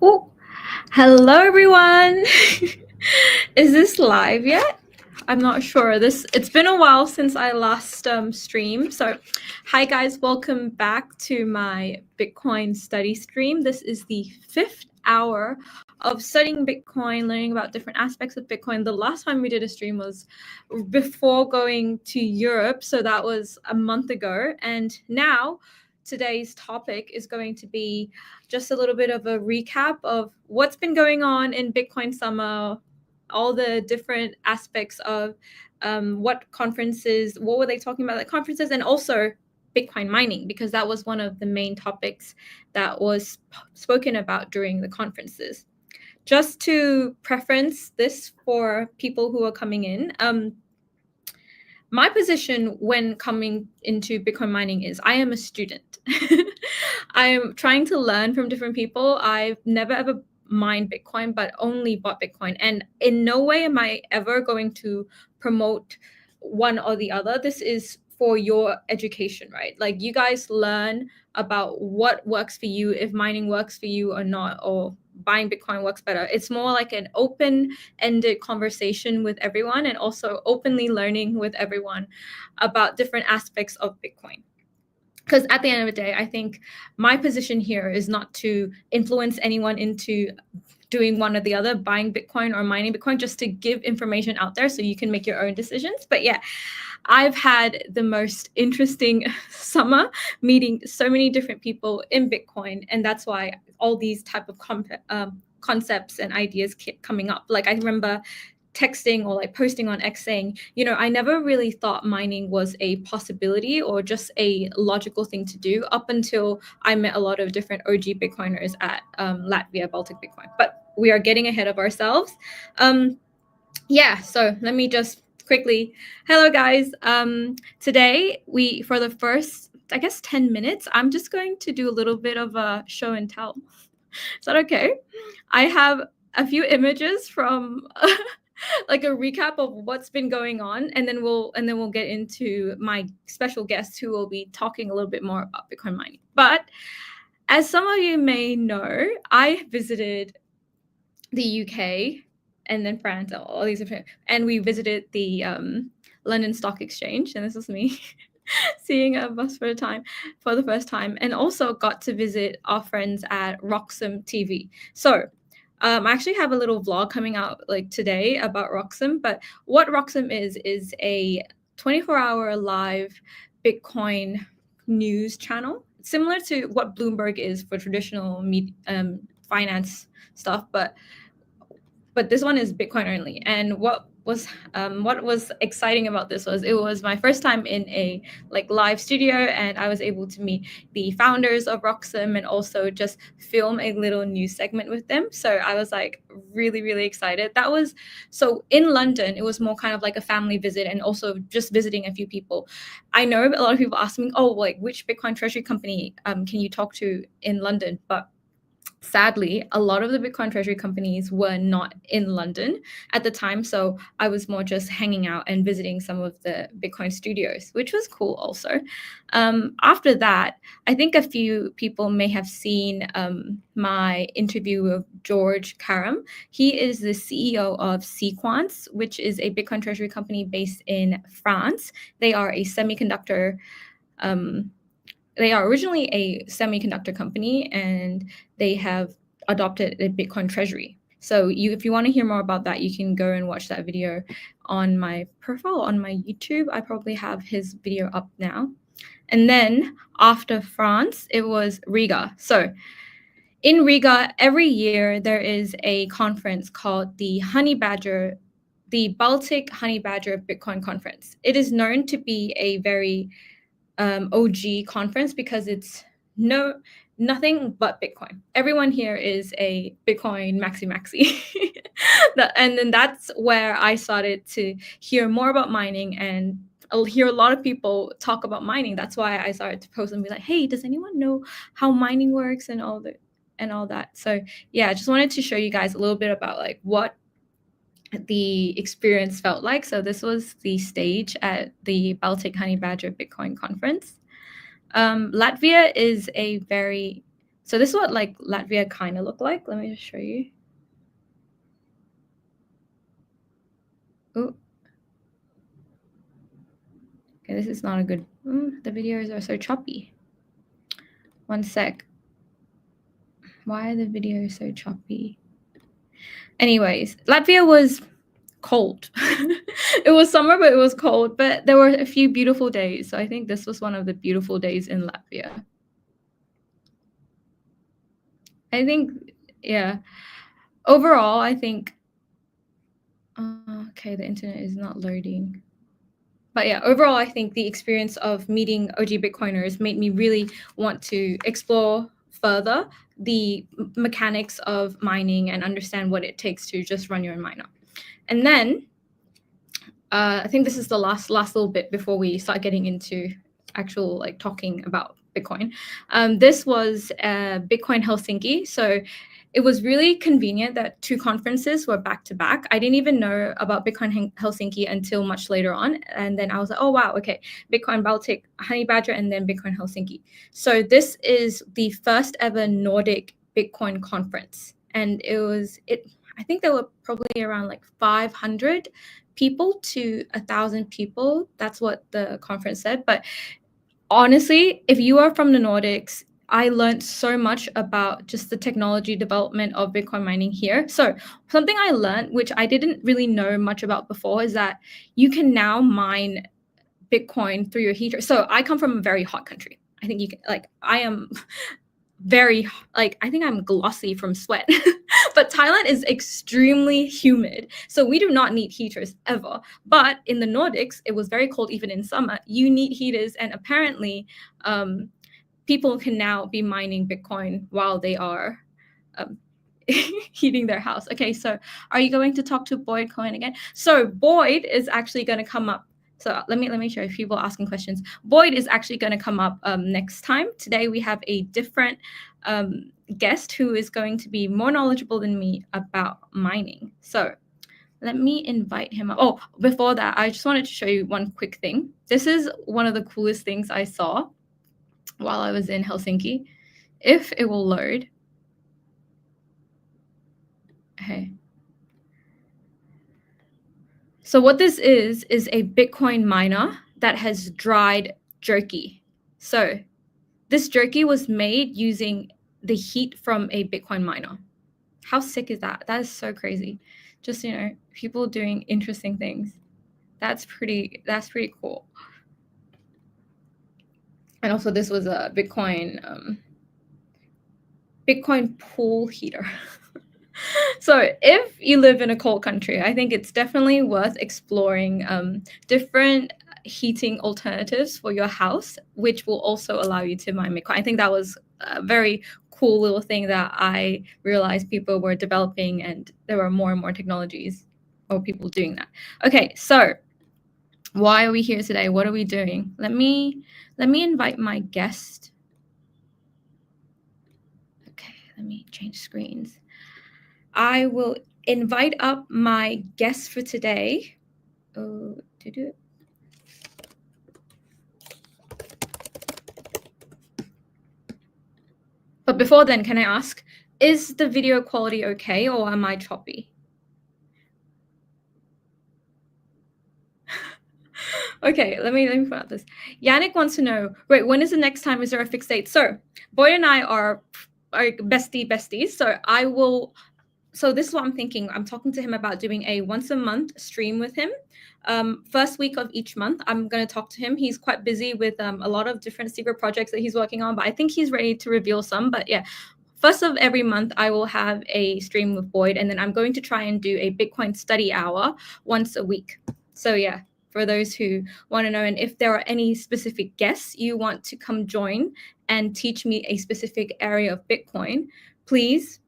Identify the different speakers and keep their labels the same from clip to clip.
Speaker 1: Oh, hello everyone. Is this live yet? I'm not sure. It's been a while since I last streamed. So, hi guys, welcome back to my Bitcoin study stream. This is the 5th hour of studying Bitcoin, learning about different aspects of Bitcoin. The last time we did a stream was before going to Europe, so that was a month ago. And now today's topic is going to be just a little bit of a recap of what's been going on in Bitcoin Summer, all the different aspects of what were they talking about at conferences, and also Bitcoin mining, because that was one of the main topics that was spoken about during the conferences. Just to preference this for people who are coming in, my position when coming into Bitcoin mining is I am a student. I am trying to learn from different people. I've never ever mined Bitcoin, but only bought Bitcoin. And in no way am I ever going to promote one or the other. This is for your education, right? Like, you guys learn about what works for you, if mining works for you or not, or buying Bitcoin works better. It's more like an open-ended conversation with everyone, and also openly learning with everyone about different aspects of Bitcoin. Because at the end of the day, I think my position here is not to influence anyone into doing one or the other, buying Bitcoin or mining Bitcoin, just to give information out there so you can make your own decisions. But yeah, I've had the most interesting summer meeting so many different people in Bitcoin, and that's why all these type of concepts and ideas keep coming up. Like, I remember texting or like posting on X saying, I never really thought mining was a possibility or just a logical thing to do up until I met a lot of different OG Bitcoiners at Latvia Baltic Bitcoin. But we are getting ahead of ourselves. So let me just quickly, hello guys. Today for the first, I guess, 10 minutes, I'm just going to do a little bit of a show and tell. Is that okay? I have a few images from like a recap of what's been going on, and then we'll get into my special guest who will be talking a little bit more about Bitcoin mining. But as some of you may know, I visited the UK and then France, all these different, and we visited the London Stock Exchange, and this was me seeing a bus for the first time, and also got to visit our friends at Roxham TV. So I actually have a little vlog coming out like today about Roxham, but what Roxham is a 24-hour live Bitcoin news channel, similar to what Bloomberg is for traditional finance stuff, but this one is Bitcoin only. And what was exciting about this was it was my first time in a like live studio, and I was able to meet the founders of Roxham and also just film a little news segment with them. So I was like really, really excited. So in London, it was more kind of like a family visit and also just visiting a few people. I know a lot of people ask me, oh, like which Bitcoin treasury company can you talk to in London? But sadly, a lot of the Bitcoin treasury companies were not in London at the time. So I was more just hanging out and visiting some of the Bitcoin studios, which was cool also. After that, I think a few people may have seen my interview with George Karam. He is the CEO of Sequans, which is a Bitcoin treasury company based in France. They are a semiconductor they are originally a semiconductor company, and they have adopted a Bitcoin treasury. So if you want to hear more about that, you can go and watch that video on my profile on my YouTube. I probably have his video up now. And then after France, it was Riga. So in Riga, every year there is a conference called the Baltic Honey Badger Bitcoin Conference. It is known to be a very OG conference because it's nothing but Bitcoin. Everyone here is a Bitcoin maxi. And then that's where I started to hear more about mining, and I'll hear a lot of people talk about mining. That's why I started to post and be like, hey, does anyone know how mining works and all that? So yeah, I just wanted to show you guys a little bit about like what the experience felt like. So this was the stage at the Baltic Honey Badger Bitcoin Conference. Latvia is a very So this is what like Latvia kind of look like. Let me just show you. Oh, okay, this is not a good. The videos are so choppy. One sec. Why are the videos so choppy? Anyways, Latvia was cold. It was summer, but it was cold. But there were a few beautiful days. So I think this was one of the beautiful days in Latvia. I think, yeah. Overall, I think. Okay, the internet is not loading. But yeah, overall, I think the experience of meeting OG Bitcoiners made me really want to explore further the mechanics of mining and understand what it takes to just run your own miner. And then I think this is the last little bit before we start getting into actual like talking about Bitcoin. This was Bitcoin Helsinki. So it was really convenient that two conferences were back to back. I didn't even know about Bitcoin Helsinki until much later on. And then I was like, oh, wow, okay, Bitcoin Baltic, Honey Badger, and then Bitcoin Helsinki. So this is the first ever Nordic Bitcoin conference. And I think there were probably around like 500 people to 1,000 people. That's what the conference said. But honestly, if you are from the Nordics, I learned so much about just the technology development of Bitcoin mining here. So something I learned, which I didn't really know much about before, is that you can now mine Bitcoin through your heater. So I come from a very hot country. I think you can, like, I am very, like, I think I'm glossy from sweat. But Thailand is extremely humid. So we do not need heaters ever. But in the Nordics, it was very cold even in summer. You need heaters. And apparently, people can now be mining Bitcoin while they are heating their house. Okay, so are you going to talk to Boyd Cohen again? So Boyd is actually going to come up. So let me show you people asking questions. Boyd is actually going to come up next time. Today we have a different guest who is going to be more knowledgeable than me about mining. So let me invite him up. Oh, before that, I just wanted to show you one quick thing. This is one of the coolest things I saw while I was in Helsinki. If it will load. Okay. So what this is a Bitcoin miner that has dried jerky. So this jerky was made using the heat from a Bitcoin miner. How sick is that? That is so crazy. Just, people doing interesting things. That's pretty cool. And also this was a Bitcoin pool heater. So if you live in a cold country, I think it's definitely worth exploring different heating alternatives for your house, which will also allow you to mine Bitcoin. I think that was a very cool little thing that I realized people were developing, and there were more and more technologies or people doing that. Okay, so why are we here today? What are we doing? Let me invite my guest. Okay, let me change screens. I will invite up my guest for today. But before then, can I ask, is the video quality okay or am I choppy? Okay, let me put out this. Yannick wants to know, wait, when is the next time? Is there a fixed date? So Boyd and I are besties. So this is what I'm thinking. I'm talking to him about doing a once a month stream with him. First week of each month, I'm going to talk to him. He's quite busy with a lot of different secret projects that he's working on, but I think he's ready to reveal some. But yeah, first of every month, I will have a stream with Boyd, and then I'm going to try and do a Bitcoin study hour once a week. So yeah, for those who want to know, and if there are any specific guests you want to come join and teach me a specific area of Bitcoin, please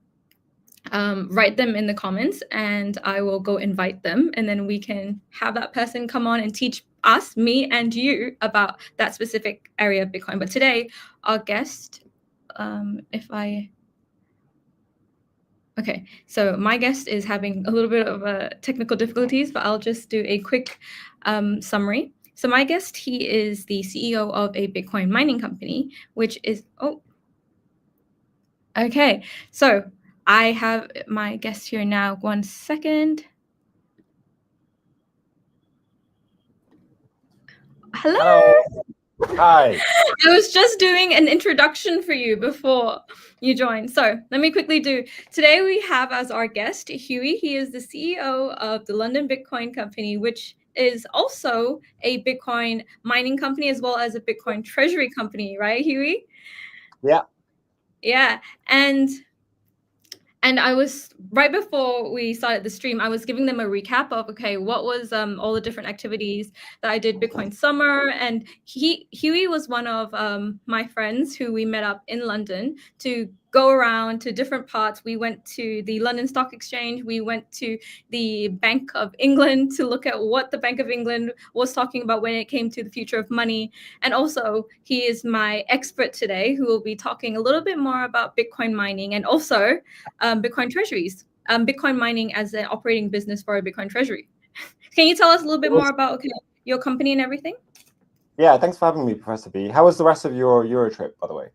Speaker 1: write them in the comments and I will go invite them, and then we can have that person come on and teach us, me and you, about that specific area of Bitcoin. But today, our guest, okay, so my guest is having a little bit of technical difficulties, but I'll just do a quick summary. So my guest, he is the CEO of a Bitcoin mining company, which is, Okay, so I have my guest here now. 1 second. Hello.
Speaker 2: Hello. Hi.
Speaker 1: I was just doing an introduction for you before you joined. So let me quickly do. Today we have as our guest Huey. He is the CEO of the London Bitcoin Company, which is also a Bitcoin mining company as well as a Bitcoin treasury company, right, Huey?
Speaker 2: Yeah.
Speaker 1: Yeah. And I was right before we started the stream, I was giving them a recap of okay, what was all the different activities that I did Bitcoin Summer, and Huey was one of my friends who we met up in London to go around to different parts. We went to the London Stock Exchange, we went to the Bank of England to look at what the Bank of England was talking about when it came to the future of money, and also he is my expert today who will be talking a little bit more about Bitcoin mining and also Bitcoin treasuries, Bitcoin mining as an operating business for a Bitcoin treasury. Can you tell us a little bit more about your company and everything?
Speaker 2: Yeah, thanks for having me, Professor B. How was the rest of your Euro trip, by the way?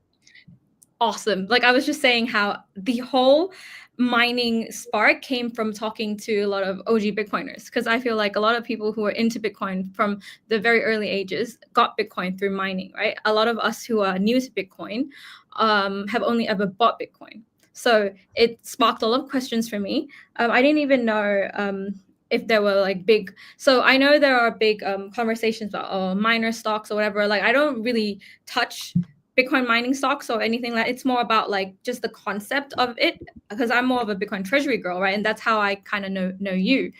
Speaker 1: Awesome. Like I was just saying how the whole mining spark came from talking to a lot of OG Bitcoiners, because I feel like a lot of people who are into Bitcoin from the very early ages got Bitcoin through mining, right? A lot of us who are new to Bitcoin have only ever bought Bitcoin. So it sparked a lot of questions for me. I didn't even know if there were like big. So I know there are big conversations about miner stocks or whatever. Like I don't really touch Bitcoin mining stocks or anything like. It's more about like just the concept of it, because I'm more of a Bitcoin treasury girl, right? And that's how I kind of know you.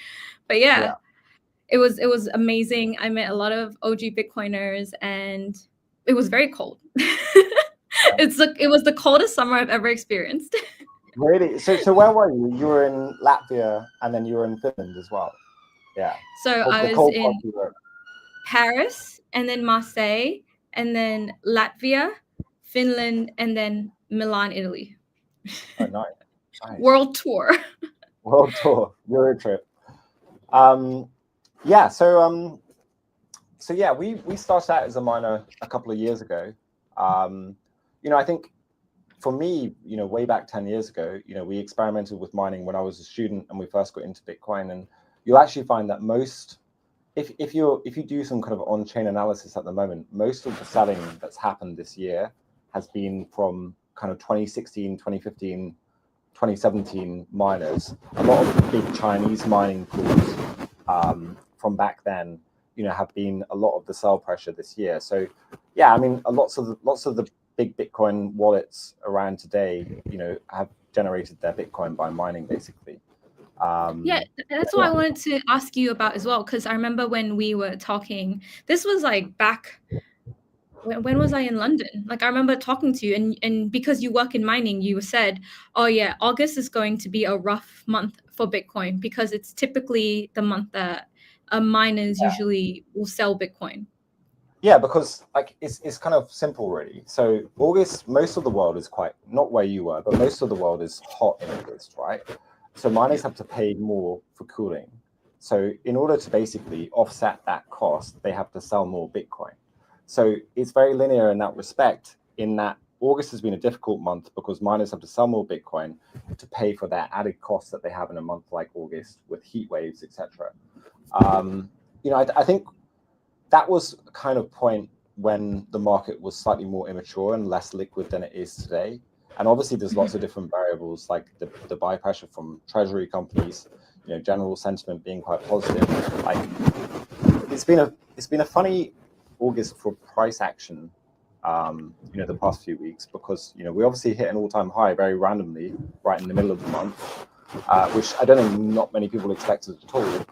Speaker 1: But yeah, it was amazing. I met a lot of OG Bitcoiners, and it was very cold. It was the coldest summer I've ever experienced.
Speaker 2: Really? So where were you? You were in Latvia, and then you were in Finland as well. Yeah.
Speaker 1: So I was
Speaker 2: cold
Speaker 1: in
Speaker 2: part of Europe.
Speaker 1: Paris, and then Marseille, and then Latvia, Finland, and then Milan, Italy.
Speaker 2: Oh, nice.
Speaker 1: World tour.
Speaker 2: World tour, Euro trip. Yeah. So yeah, we started out as a miner a couple of years ago. I think for me, way back 10 years ago, we experimented with mining when I was a student and we first got into Bitcoin. And you'll actually find that if you do some kind of on-chain analysis at the moment, most of the selling that's happened this year has been from kind of 2016, 2015, 2017 miners. A lot of the big Chinese mining pools from back then, have been a lot of the sell pressure this year. So yeah, I mean, lots of the big Bitcoin wallets around today, have generated their Bitcoin by mining, basically.
Speaker 1: Yeah, that's what I wanted to ask you about as well, because I remember when we were talking, this was like back, when was I in London? Like I remember talking to you, and because you work in mining, you said, oh yeah, August is going to be a rough month for Bitcoin because it's typically the month that miners usually will sell Bitcoin.
Speaker 2: Yeah, because like it's kind of simple, really. So August, most of the world is quite, not where you were, but most of the world is hot in August, right? So miners have to pay more for cooling. So in order to basically offset that cost, they have to sell more Bitcoin. So it's very linear in that respect, in that August has been a difficult month because miners have to sell more Bitcoin to pay for that added cost that they have in a month like August with heat waves, etc. I think that was a kind of point when the market was slightly more immature and less liquid than it is today. And obviously there's lots of different variables, like the buy pressure from treasury companies, general sentiment being quite positive. Like it's been a funny August for price action, the past few weeks, because we obviously hit an all-time high very randomly right in the middle of the month, which I don't think not many people expected at all.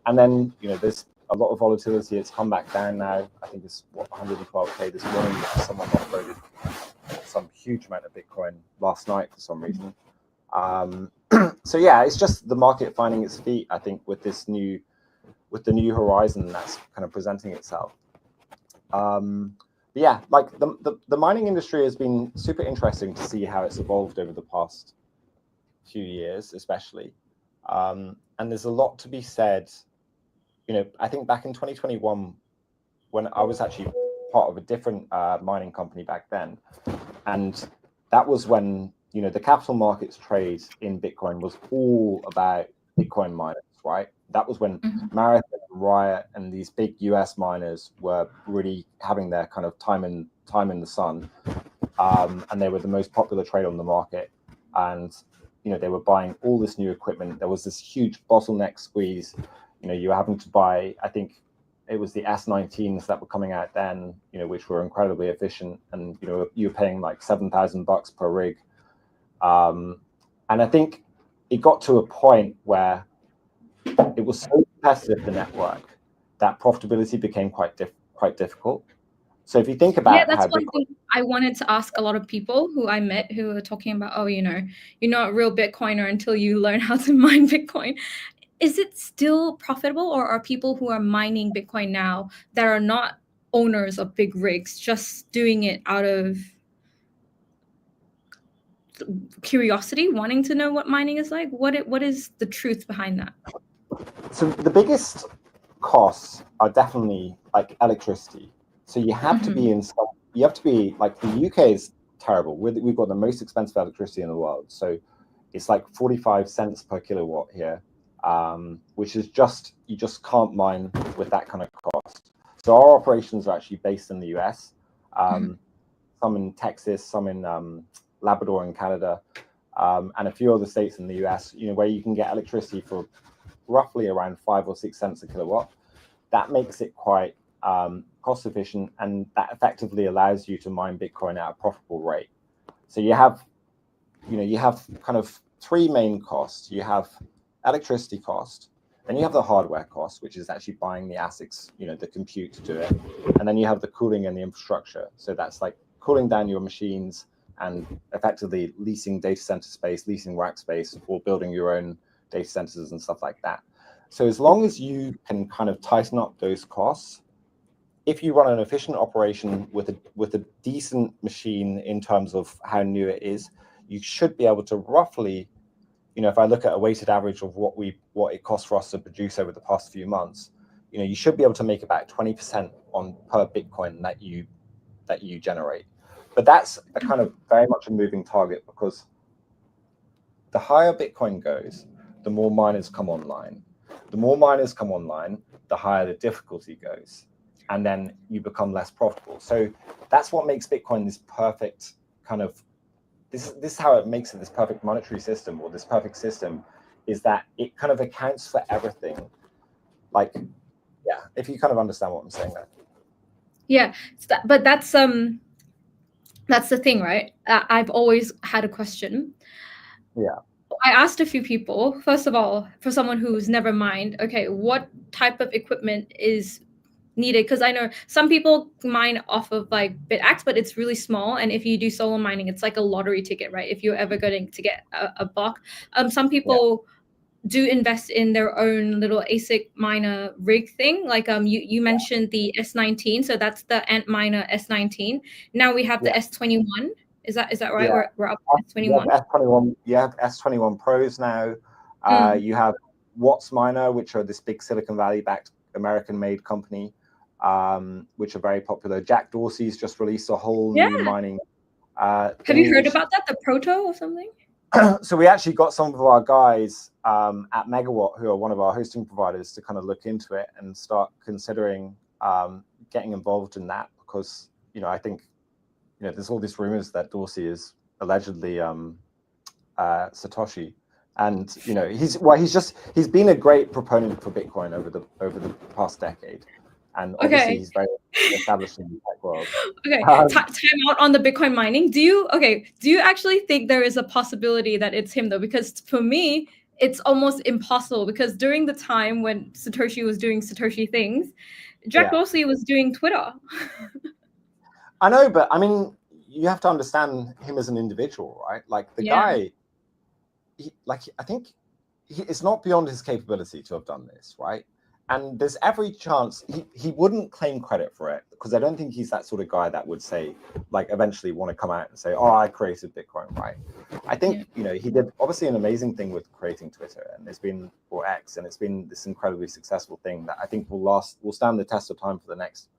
Speaker 2: And then there's a lot of volatility. It's come back down now. I think it's 112K this morning because someone offloaded some huge amount of Bitcoin last night for some reason. So yeah, it's just the market finding its feet, I think, with the new horizon that's kind of presenting itself. Yeah, like the mining industry has been super interesting to see how it's evolved over the past few years, especially. And there's a lot to be said. I think back in 2021, when I was actually part of a different mining company back then, and that was when the capital markets trade in Bitcoin was all about Bitcoin miners, right? That was when Marathon, Riot, and these big US miners were really having their kind of time in the sun, and they were the most popular trade on the market. And they were buying all this new equipment. There was this huge bottleneck squeeze. You were having to buy, I think it was the S19s that were coming out then, which were incredibly efficient, and you were paying like $7,000 per rig. And I think it got to a point where it was so competitive, the network, that profitability became quite difficult. So if you think about
Speaker 1: that's one thing I wanted to ask a lot of people who I met who were talking about, oh, you're not a real Bitcoiner until you learn how to mine Bitcoin. Is it still profitable, or are people who are mining Bitcoin now that are not owners of big rigs just doing it out of curiosity, wanting to know what mining is like? What is the truth behind that?
Speaker 2: So the biggest costs are definitely like electricity. So you have to be like, the UK is terrible. We've got the most expensive electricity in the world. So it's like 45 cents per kilowatt here, which is you just can't mine with that kind of cost. So our operations are actually based in the US, some in Texas, some in Labrador in Canada, and a few other states in the US, where you can get electricity for roughly around 5 or 6 cents a kilowatt. That makes it quite cost efficient, and that effectively allows you to mine Bitcoin at a profitable rate. So you have kind of three main costs. You have electricity cost, then you have the hardware cost, which is actually buying the ASICs, the compute to do it, and then you have the cooling and the infrastructure. So that's like cooling down your machines and effectively leasing data center space, leasing rack space, or building your own data centers and stuff like that. So as long as you can kind of tighten up those costs, if you run an efficient operation with a decent machine in terms of how new it is, you should be able to roughly, if I look at a weighted average of what it costs for us to produce over the past few months, you should be able to make about 20% on per Bitcoin that you generate. But that's a kind of very much a moving target, because the higher Bitcoin goes, the more miners come online. The more miners come online, the higher the difficulty goes, and then you become less profitable. So that's what makes Bitcoin this perfect kind of, this is how it makes it this perfect monetary system, or this perfect system, is that it kind of accounts for everything. Like, yeah, if you kind of understand what I'm saying there.
Speaker 1: Yeah, but that's the thing, right? I've always had a question.
Speaker 2: Yeah.
Speaker 1: I asked a few people, first of all, for someone who's never mined, okay, what type of equipment is needed? Because I know some people mine off of like BitX, but it's really small. And if you do solo mining, it's like a lottery ticket, right? If you're ever going to get a block. Some people do invest in their own little ASIC miner rig thing. Like you mentioned the S19, so that's the Antminer S19. Now we have the S21. Is that right?
Speaker 2: Yeah.
Speaker 1: We're up to S21.
Speaker 2: S21. You have S21 Pros now. You have Watts Miner, which are this big Silicon Valley-backed American-made company, which are very popular. Jack Dorsey's just released a whole new mining.
Speaker 1: Have you heard about that? The Proto or something?
Speaker 2: So we actually got some of our guys at Megawatt, who are one of our hosting providers, to kind of look into it and start considering getting involved in that, because I think there's all these rumors that Dorsey is allegedly Satoshi, and he's been a great proponent for Bitcoin over the past decade, and obviously he's very established in the tech world.
Speaker 1: Okay, time out on the Bitcoin mining. Do you actually think there is a possibility that it's him though? Because for me, it's almost impossible, because during the time when Satoshi was doing Satoshi things, Jack Dorsey was doing Twitter.
Speaker 2: I know, but I mean, you have to understand him as an individual, right? Like the guy, I think it's not beyond his capability to have done this, right? And there's every chance he wouldn't claim credit for it, because I don't think he's that sort of guy that would say, like, eventually want to come out and say, oh, I created Bitcoin, right? I think, he did obviously an amazing thing with creating Twitter, and or X, and it's been this incredibly successful thing that I think will stand the test of time for the next,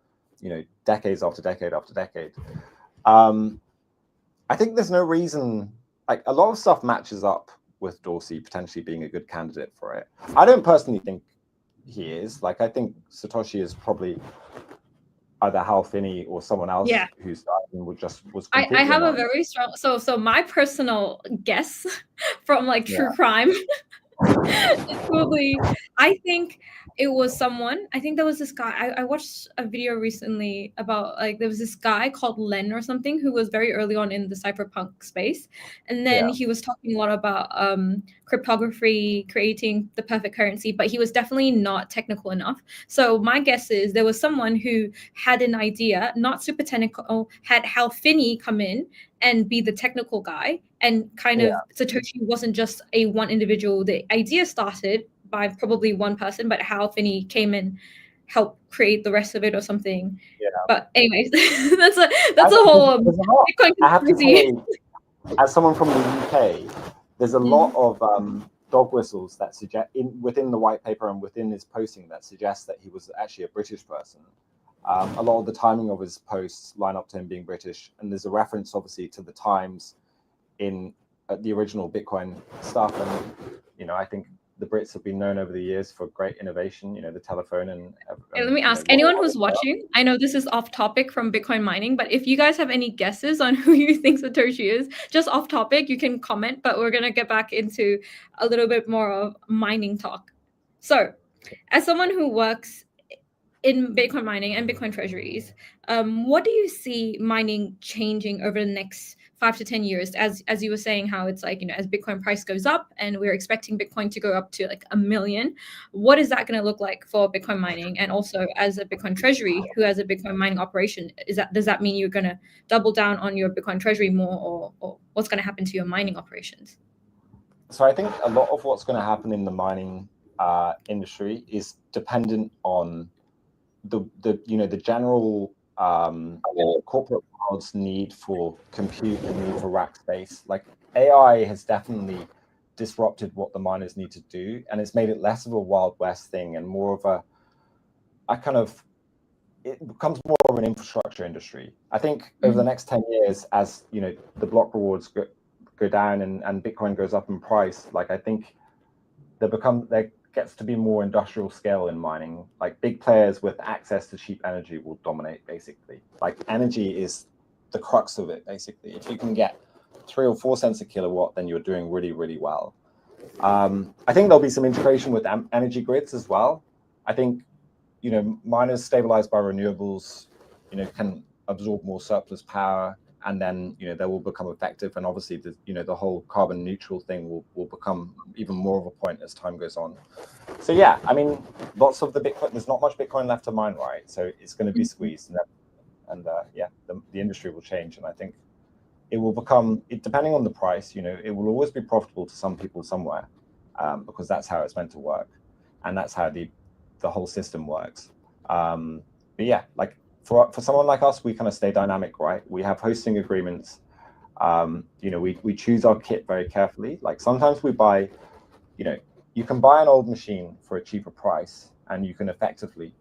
Speaker 2: decades after decade after decade. I think there's no reason like a lot of stuff matches up with Dorsey potentially being a good candidate for it. I don't personally think he is. Like, I think Satoshi is probably either Hal Finney or someone else who's was.
Speaker 1: I have a very strong. So my personal guess from like true crime is probably, I think it was someone. I think there was this guy. I watched a video recently about, like, there was this guy called Len or something who was very early on in the cypherpunk space, and then he was talking a lot about cryptography, creating the perfect currency, but he was definitely not technical enough. So my guess is there was someone who had an idea, not super technical, had Hal Finney come in and be the technical guy, and kind of Satoshi wasn't just a one individual. The idea started by probably one person, but Hal Finney came and helped create the rest of it or something. But anyways, that's a whole Bitcoin conspiracy.
Speaker 2: As someone from the UK, there's a lot of dog whistles that suggest within the white paper and within his posting that suggests that he was actually a British person. A lot of the timing of his posts line up to him being British, and there's a reference obviously to the Times in the original Bitcoin stuff. And I think the Brits have been known over the years for great innovation, the telephone and
Speaker 1: let me ask anyone who's watching, I know this is off topic from Bitcoin mining, but if you guys have any guesses on who you think Satoshi is, just off topic, you can comment, but we're going to get back into a little bit more of mining talk. So as someone who works in Bitcoin mining and Bitcoin treasuries, what do you see mining changing over the next 5 to 10 years? As you were saying, how it's like, as Bitcoin price goes up and we're expecting Bitcoin to go up to like 1 million, what is that going to look like for Bitcoin mining? And also as a Bitcoin treasury who has a Bitcoin mining operation, does that mean you're going to double down on your Bitcoin treasury more, or what's going to happen to your mining operations?
Speaker 2: So I think a lot of what's going to happen in the mining industry is dependent on the general corporate world's need for compute and need for rack space. Like, AI has definitely disrupted what the miners need to do, and it's made it less of a Wild West thing and more of it becomes more of an infrastructure industry. I think over the next 10 years, as the block rewards go down and Bitcoin goes up in price, like, I think there gets to be more industrial scale in mining. Like, big players with access to cheap energy will dominate, basically. Like, energy is the crux of it, basically. If you can get 3 or 4 cents a kilowatt, then you're doing really, really well. I think there'll be some integration with energy grids as well. I think, miners stabilized by renewables, can absorb more surplus power, and then they will become effective, and obviously the whole carbon neutral thing will become even more of a point as time goes on. So yeah, I mean, lots of the Bitcoin, there's not much Bitcoin left to mine, right? So it's going to be squeezed, and the industry will change, and I think it will become, depending on the price, it will always be profitable to some people somewhere, because that's how it's meant to work, and that's how the whole system works. But yeah, like, for someone like us, we kind of stay dynamic, right? We have hosting agreements. We choose our kit very carefully. Like, sometimes we buy, you can buy an old machine for a cheaper price, and you can effectively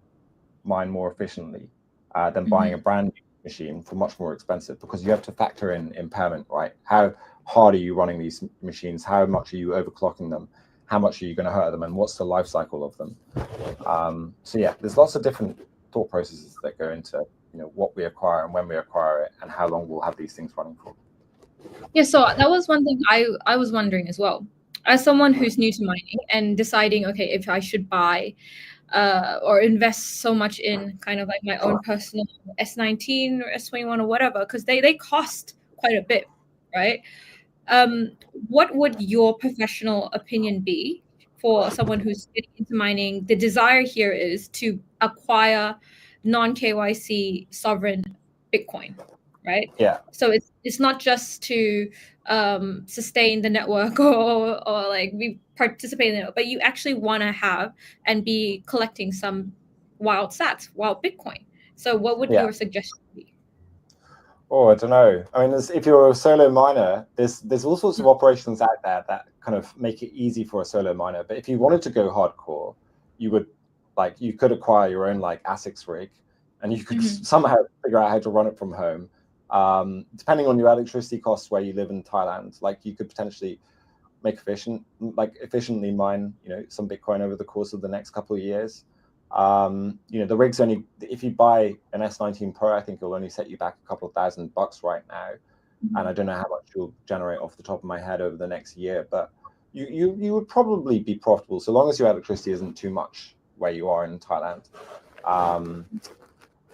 Speaker 2: mine more efficiently than buying a brand new machine for much more expensive, because you have to factor in impairment, right? How hard are you running these machines? How much are you overclocking them? How much are you going to hurt them? And what's the life cycle of them? So yeah, there's lots of different thought processes that go into what we acquire and when we acquire it, and how long we'll have these things running for.
Speaker 1: Yeah, so that was one thing I was wondering as well. As someone who's new to mining and deciding, okay, if I should buy or invest so much in kind of like my own personal S19 or S21 or whatever, because they cost quite a bit, right? What would your professional opinion be for someone who's getting into mining? The desire here is to acquire non-KYC sovereign Bitcoin, right?
Speaker 2: Yeah.
Speaker 1: So it's not just to sustain the network or like we participate in it, but you actually want to have and be collecting some wild sats, wild Bitcoin. So what would your suggestion be?
Speaker 2: Oh, I don't know. I mean, if you're a solo miner, there's all sorts of operations out there that kind of make it easy for a solo miner. But if you wanted to go hardcore, you could acquire your own like ASICs rig, and you could somehow figure out how to run it from home. Depending on your electricity costs where you live in Thailand, like you could potentially make efficiently mine, some Bitcoin over the course of the next couple of years. The rig's only, if you buy an S19 Pro, I think it'll only set you back a couple of $1,000 right now. And I don't know how much you'll generate off the top of my head over the next year, but you would probably be profitable so long as your electricity isn't too much where you are in Thailand.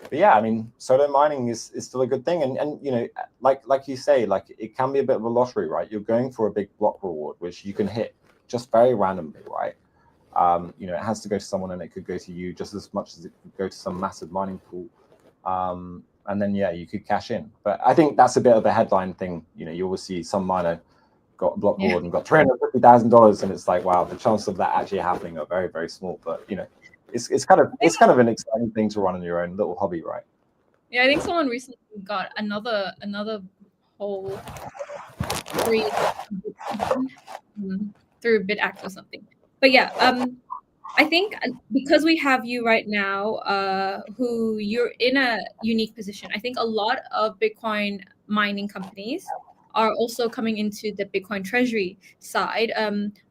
Speaker 2: But yeah, I mean, solar mining is still a good thing, and like you say, like it can be a bit of a lottery, right? You're going for a big block reward, which you can hit just very randomly, right? It has to go to someone, and it could go to you just as much as it could go to some massive mining pool. And then you could cash in. But I think that's a bit of a headline thing. You always see some miner got a block reward and got $350,000, and it's like, wow, the chances of that actually happening are very, very small. But it's kind of an exciting thing to run in your own little hobby, right?
Speaker 1: Yeah, I think someone recently got another whole free through BitAct or something. But yeah, I think because we have you right now, who you're in a unique position. I think a lot of Bitcoin mining companies are also coming into the Bitcoin treasury side.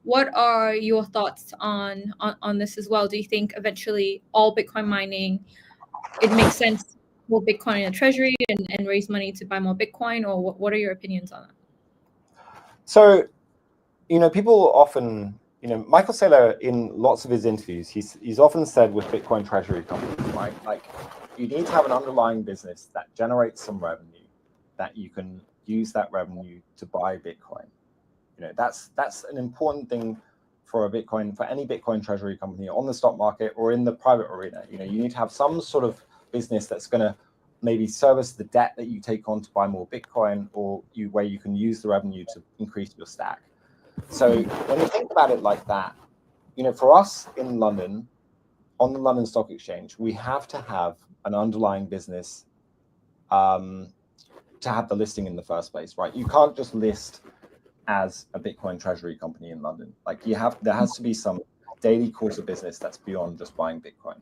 Speaker 1: What are your thoughts on this as well? Do you think eventually all Bitcoin mining, it makes sense for Bitcoin in a treasury and raise money to buy more Bitcoin, or what are your opinions on that?
Speaker 2: So, people often, Michael Saylor, in lots of his interviews, he's often said with Bitcoin treasury companies, right? Like, you need to have an underlying business that generates some revenue that you can use that revenue to buy Bitcoin. That's an important thing for any Bitcoin treasury company on the stock market or in the private arena. You need to have some sort of business that's going to maybe service the debt that you take on to buy more Bitcoin, or where you can use the revenue to increase your stack. So when you think about it like that, for us in London, on the London Stock Exchange, we have to have an underlying business to have the listing in the first place, right? You can't just list as a Bitcoin treasury company in London. Like there has to be some daily course of business that's beyond just buying Bitcoin.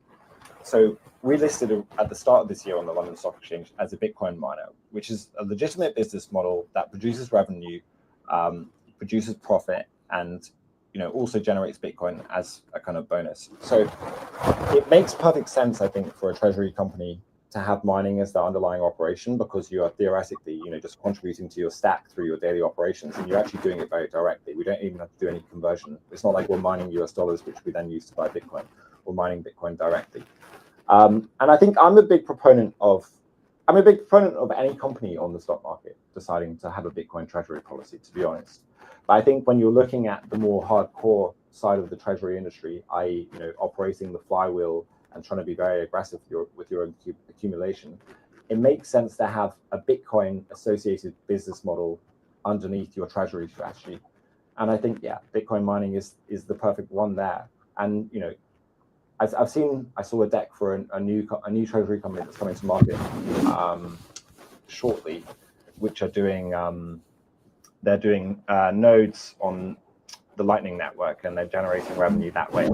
Speaker 2: So we listed at the start of this year on the London Stock Exchange as a Bitcoin miner, which is a legitimate business model that produces revenue, produces profit, and also generates Bitcoin as a kind of bonus. So it makes perfect sense, I think, for a treasury company to have mining as the underlying operation, because you are theoretically, just contributing to your stack through your daily operations, and you're actually doing it very directly. We don't even have to do any conversion. It's not like we're mining US dollars, which we then use to buy Bitcoin. We're mining Bitcoin directly. And I think I'm a big proponent of any company on the stock market deciding to have a Bitcoin treasury policy, to be honest. But I think when you're looking at the more hardcore side of the treasury industry, i.e., operating the flywheel and trying to be very aggressive with your accumulation, it makes sense to have a Bitcoin associated business model underneath your treasury strategy. And I think, Bitcoin mining is the perfect one there. And, I saw a deck for a new treasury company that's coming to market shortly, which are doing, they're doing nodes on the Lightning Network, and they're generating revenue that way.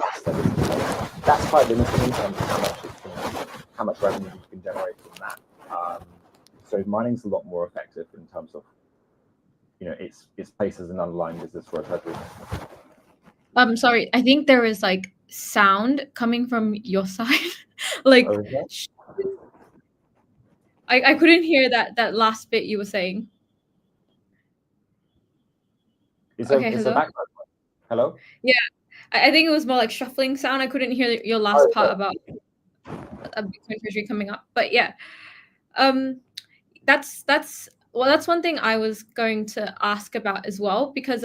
Speaker 2: That's quite limiting in terms of how much revenue you can generate from that. So mining's a lot more effective in terms of, its place as an underlying business for a treasury.
Speaker 1: Sorry, I think there is like sound coming from your side. Like, I couldn't hear that last bit you were saying.
Speaker 2: Hello? Hello?
Speaker 1: Yeah, I think it was more like shuffling sound. I couldn't hear your last part about a Bitcoin treasury coming up. But yeah, that's one thing I was going to ask about as well, because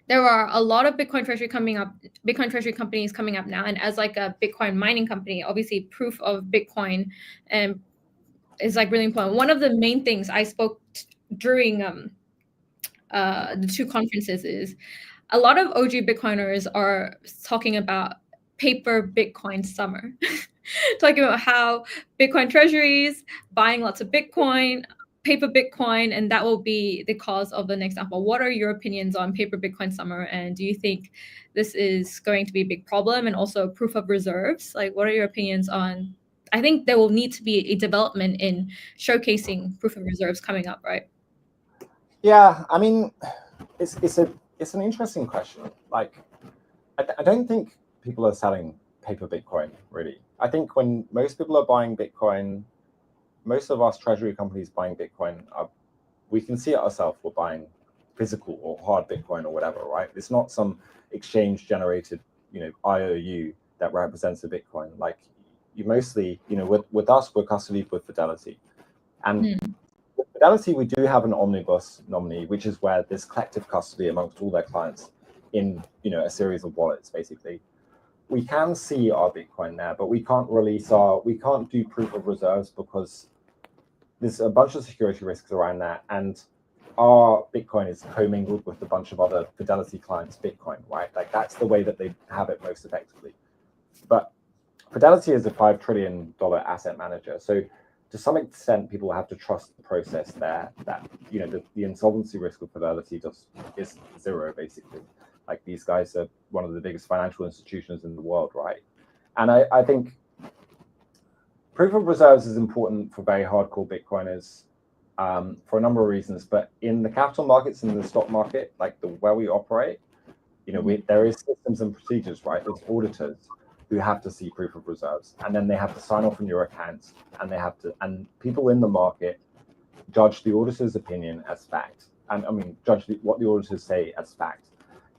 Speaker 1: there are a lot of Bitcoin treasury companies coming up now, and as like a Bitcoin mining company, obviously proof of Bitcoin is like really important. One of the main things I spoke during the two conferences is a lot of OG Bitcoiners are talking about paper Bitcoin summer, talking about how Bitcoin treasuries, buying lots of Bitcoin, paper Bitcoin, and that will be the cause of the next example. What are your opinions on paper Bitcoin summer? And do you think this is going to be a big problem? And also proof of reserves? Like, what are your opinions on I think there will need to be a development in showcasing proof of reserves coming up, right?
Speaker 2: Yeah, I mean, it's an interesting question. Like, I don't think people are selling paper Bitcoin really. I think when most people are buying Bitcoin, most of us treasury companies buying Bitcoin we can see it ourselves. We're buying physical or hard Bitcoin or whatever, right? It's not some exchange generated, IOU that represents a Bitcoin. Like you mostly, with us, we're custodied with Fidelity. And with Fidelity, we do have an omnibus nominee, which is where there's collective custody amongst all their clients in, a series of wallets, basically. We can see our Bitcoin there, but we can't do proof of reserves because there's a bunch of security risks around that, and our Bitcoin is commingled with a bunch of other Fidelity clients' Bitcoin, right? Like that's the way that they have it most effectively. But Fidelity is a $5 trillion asset manager, so to some extent, people have to trust the process there. That the insolvency risk of Fidelity just is zero, basically. Like these guys are one of the biggest financial institutions in the world, right? And I think proof of reserves is important for very hardcore Bitcoiners for a number of reasons. But in the capital markets and the stock market, like where we operate, there is systems and procedures, right? There's auditors who have to see proof of reserves, and then they have to sign off on your accounts, and people in the market judge the auditor's opinion as fact, and judge what the auditors say as fact,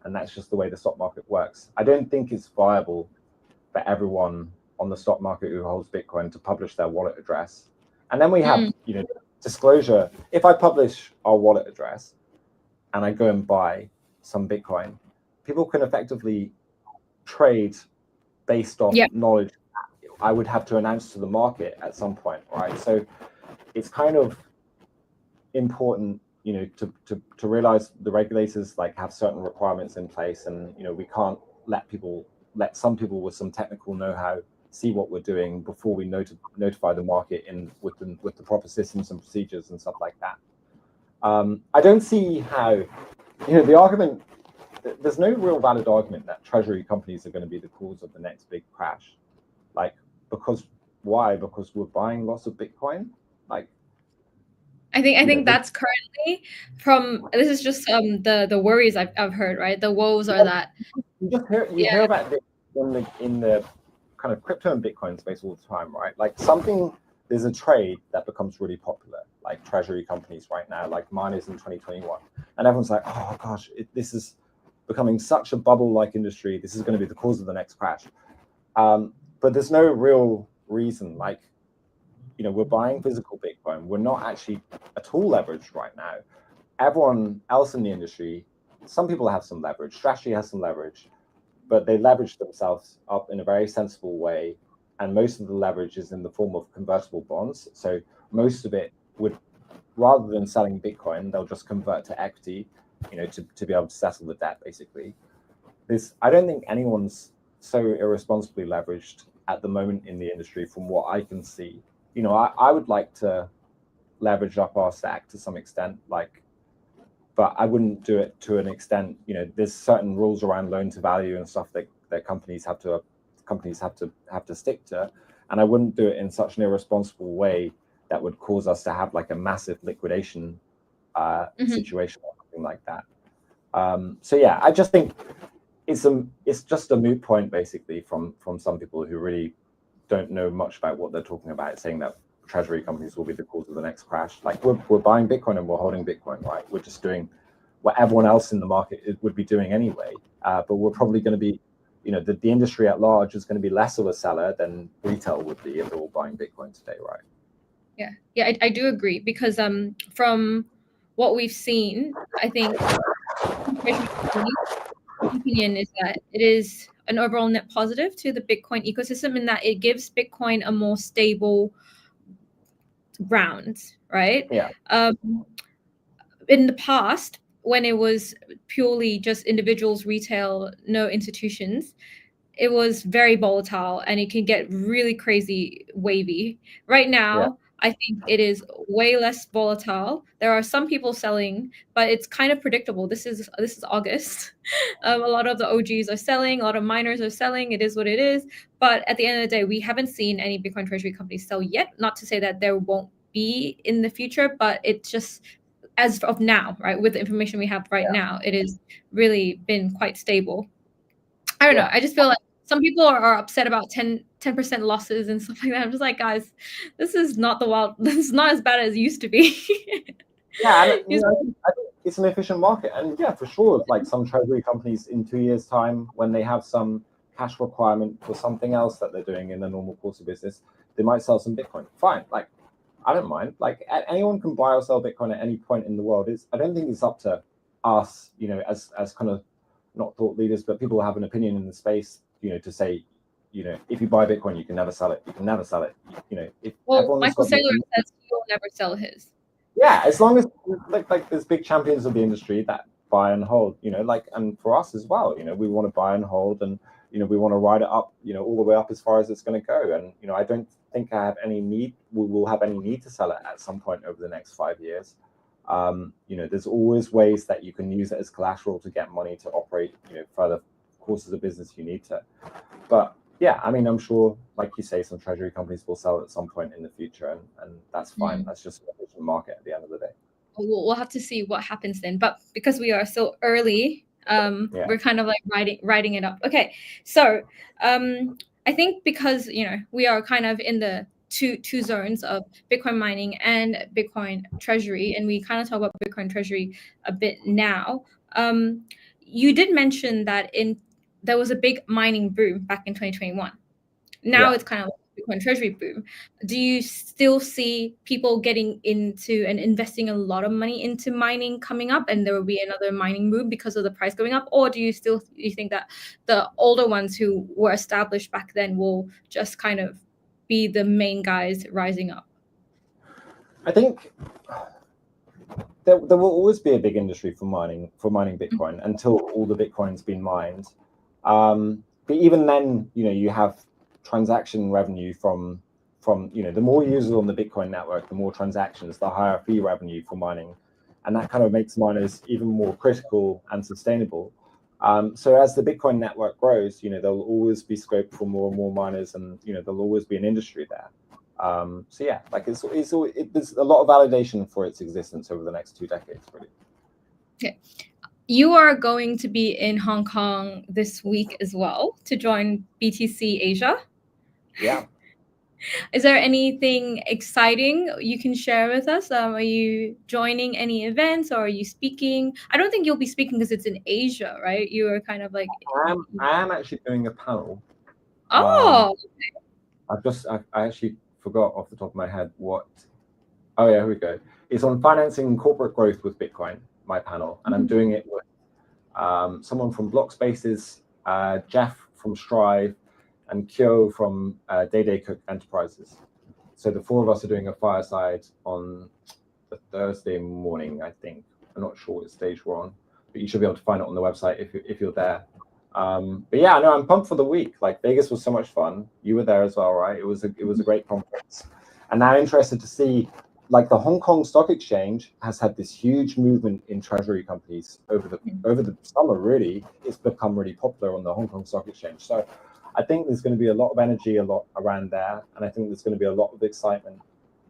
Speaker 2: and that's just the way the stock market works. I don't think it's viable for everyone on the stock market who holds Bitcoin to publish their wallet address, and then we have disclosure. If I publish our wallet address and I go and buy some Bitcoin, people can effectively trade based off knowledge I would have to announce to the market at some point, right? So it's kind of important, to realize the regulators have certain requirements in place, and we can't let some people with some technical know-how see what we're doing before we notify the market with the proper systems and procedures and stuff like that. I don't see how, the argument. There's no real valid argument that treasury companies are going to be the cause of the next big crash. Why? Because we're buying lots of Bitcoin.
Speaker 1: I think that's currently this is just the worries I've heard, right? The woes are that
Speaker 2: you hear about this in the kind of crypto and Bitcoin space all the time, right? There's a trade that becomes really popular, like treasury companies right now, like miners in 2021, and everyone's like, oh gosh, this is becoming such a bubble-like industry. This is going to be the cause of the next crash. But there's no real reason. We're buying physical Bitcoin. We're not actually at all leveraged right now. Everyone else in the industry, some people have some leverage. Strategy has some leverage, but they leverage themselves up in a very sensible way. And most of the leverage is in the form of convertible bonds. So most of it would, rather than selling Bitcoin, they'll just convert to equity, to be able to settle the debt, basically. I don't think anyone's so irresponsibly leveraged at the moment in the industry from what I can see. I would like to leverage up our stack to some extent, but I wouldn't do it to an extent, there's certain rules around loan to value and stuff that companies have to stick to. And I wouldn't do it in such an irresponsible way that would cause us to have a massive liquidation situation or something like that. So yeah, I just think it's just a moot point, basically, from some people who really don't know much about what they're talking about, saying that treasury companies will be the cause of the next crash. We're buying Bitcoin and we're holding Bitcoin, right? We're just doing what everyone else in the market would be doing anyway. But we're probably going to be, the industry at large is going to be less of a seller than retail would be if they're all buying Bitcoin today, right?
Speaker 1: Yeah, I do agree, because from what we've seen, I think my opinion is that it is an overall net positive to the Bitcoin ecosystem, in that it gives Bitcoin a more stable ground, right?
Speaker 2: Yeah.
Speaker 1: In the past, when it was purely just individuals, retail, no institutions, it was very volatile and it can get really crazy wavy. Right now, I think it is way less volatile. There are some people selling, but it's kind of predictable. This is August. A lot of the OGs are selling, a lot of miners are selling. It is what it is. But at the end of the day, we haven't seen any Bitcoin treasury companies sell yet. Not to say that there won't be in the future, but it's just as of now, right? With the information we have right now, it has really been quite stable. I don't know. I just feel like some people are upset about 10% losses and stuff like that. I'm just like, guys, this is not the wild. This is not as bad as it used to be.
Speaker 2: Yeah, and I think it's an efficient market, and yeah, for sure, like some treasury companies in 2 years' time, when they have some cash requirement for something else that they're doing in the normal course of business, they might sell some Bitcoin. Fine, like I don't mind. Like anyone can buy or sell Bitcoin at any point in the world. I don't think it's up to us, as kind of not thought leaders, but people who have an opinion in the space, to say, if you buy Bitcoin, you can never sell it. You can never sell it. If
Speaker 1: Michael Saylor says he will never sell his.
Speaker 2: Yeah, as long as like there's big champions of the industry that buy and hold, and for us as well, we want to buy and hold, and we want to ride it up, all the way up as far as it's going to go. And I don't think we will have any need to sell it at some point over the next 5 years. There's always ways that you can use it as collateral to get money to operate, further courses of business you need to. But yeah, I mean, I'm sure, like you say, some treasury companies will sell at some point in the future, and that's fine. That's just the market at the end of the day.
Speaker 1: We'll have to see what happens then. But because we are so early, we're kind of like riding it up. Okay, so I think because we are kind of in the two zones of Bitcoin mining and Bitcoin treasury, and we kind of talk about Bitcoin treasury a bit now. You did mention that there was a big mining boom back in 2021. Now it's kind of Bitcoin treasury boom. Do you still see people getting into and investing a lot of money into mining coming up, and there will be another mining boom because of the price going up? Or do you think that the older ones who were established back then will just kind of be the main guys rising up?
Speaker 2: I think there will always be a big industry for mining Bitcoin until all the Bitcoin's been mined. But even then, you have transaction revenue from the more users on the Bitcoin network, the more transactions, the higher fee revenue for mining, and that kind of makes miners even more critical and sustainable. So as the Bitcoin network grows, there'll always be scope for more and more miners, and there'll always be an industry there. So yeah, like there's a lot of validation for its existence over the next 2 decades, really.
Speaker 1: Okay. You are going to be in Hong Kong this week as well to join BTC Asia.
Speaker 2: Yeah.
Speaker 1: Is there anything exciting you can share with us? Are you joining any events, or are you speaking? I don't think you'll be speaking because it's in Asia, right? You are kind of like...
Speaker 2: I am actually doing a panel.
Speaker 1: Oh,
Speaker 2: okay. I actually forgot off the top of my head what... Oh yeah, here we go. It's on financing corporate growth with Bitcoin, my panel, and I'm doing it with someone from Block Spaces, Jeff from Strive, and Kyo from Day Cook Enterprises. So the 4 of us are doing a fireside on the Thursday morning, I think. I'm not sure what stage we're on, but you should be able to find it on the website if you're there. But yeah, no, I'm pumped for the week. Like Vegas was so much fun. You were there as well, right? It was a great conference. And now interested to see, like the Hong Kong Stock Exchange has had this huge movement in treasury companies over the summer. Really, it's become really popular on the Hong Kong Stock Exchange. So I think there's going to be a lot of energy, a lot around there, and I think there's going to be a lot of excitement.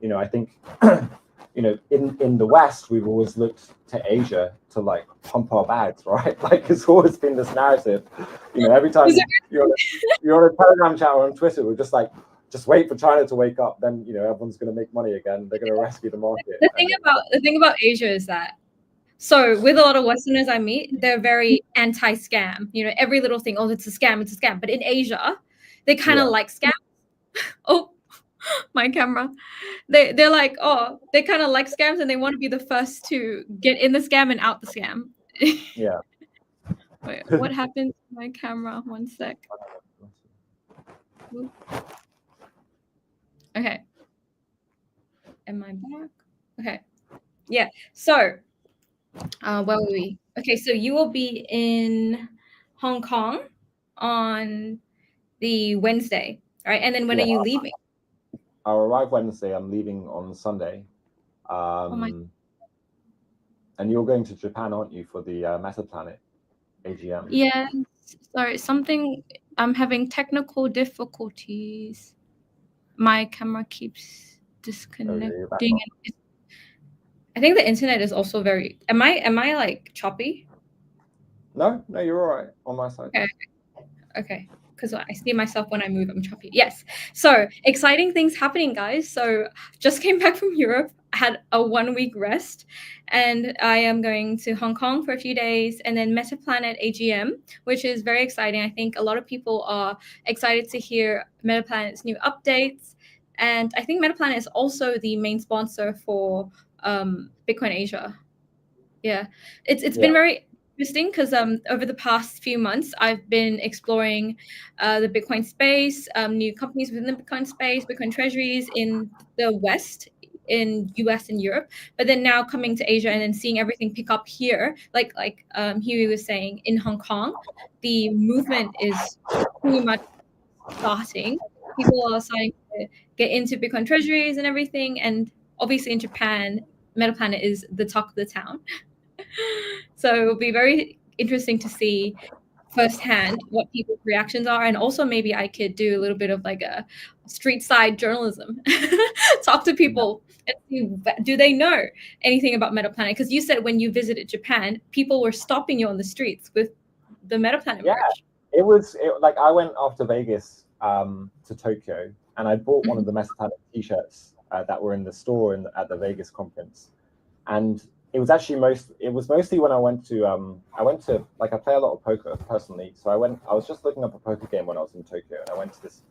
Speaker 2: I think, in the West, we've always looked to Asia to like pump our bags, right? Like it's always been this narrative. Every time you're on a Telegram chat or on Twitter, we're just like, just wait for China to wake up, then everyone's going to make money again. They're going to rescue the market.
Speaker 1: The thing about Asia is that, so with a lot of Westerners I meet, they're very anti-scam. Every little thing, oh, it's a scam, it's a scam. But in Asia, they kind of like scams. Oh, my camera. They're like, oh, they kind of like scams, and they want to be the first to get in the scam and out the scam.
Speaker 2: Yeah.
Speaker 1: Wait, what happened to my camera? One sec. Okay. Am I back? Okay. Yeah. So, where were we? Okay, so you will be in Hong Kong on the Wednesday, right? And then when are you leaving?
Speaker 2: I'll arrive Wednesday. I'm leaving on Sunday.
Speaker 1: Oh my.
Speaker 2: And you're going to Japan, aren't you, for the Metaplanet AGM?
Speaker 1: Yes. Sorry, something. I'm having technical difficulties. My camera keeps disconnecting. And I think the internet is also very. Am I like choppy?
Speaker 2: No, you're all right on my side.
Speaker 1: Okay. Because I see myself when I move, I'm choppy. Yes. So exciting things happening, guys. So just came back from Europe, had a 1 week rest, and I am going to Hong Kong for a few days, and then Metaplanet AGM, which is very exciting. I think a lot of people are excited to hear Metaplanet's new updates, and I think Metaplanet is also the main sponsor for Bitcoin Asia. Yeah, it's been very interesting because over the past few months I've been exploring the Bitcoin space, new companies within the Bitcoin space, Bitcoin treasuries in the West, in US and Europe, but then now coming to Asia and then seeing everything pick up here, like Huey was saying, in Hong Kong, the movement is pretty much starting. People are starting to get into Bitcoin treasuries and everything, and obviously in Japan, Metaplanet is the talk of the town. So it will be very interesting to see firsthand what people's reactions are, and also maybe I could do a little bit of like a street side journalism, talk to people and see, do they know anything about Metaplanet? Because you said when you visited Japan, people were stopping you on the streets with the Metaplanet merch.
Speaker 2: It was like I went after Vegas to Tokyo, and I bought one of the Metaplanet T-shirts that were in the store at the Vegas conference, and it was mostly when I went to like I play a lot of poker personally, so I was just looking up a poker game when I was in Tokyo, and I went to this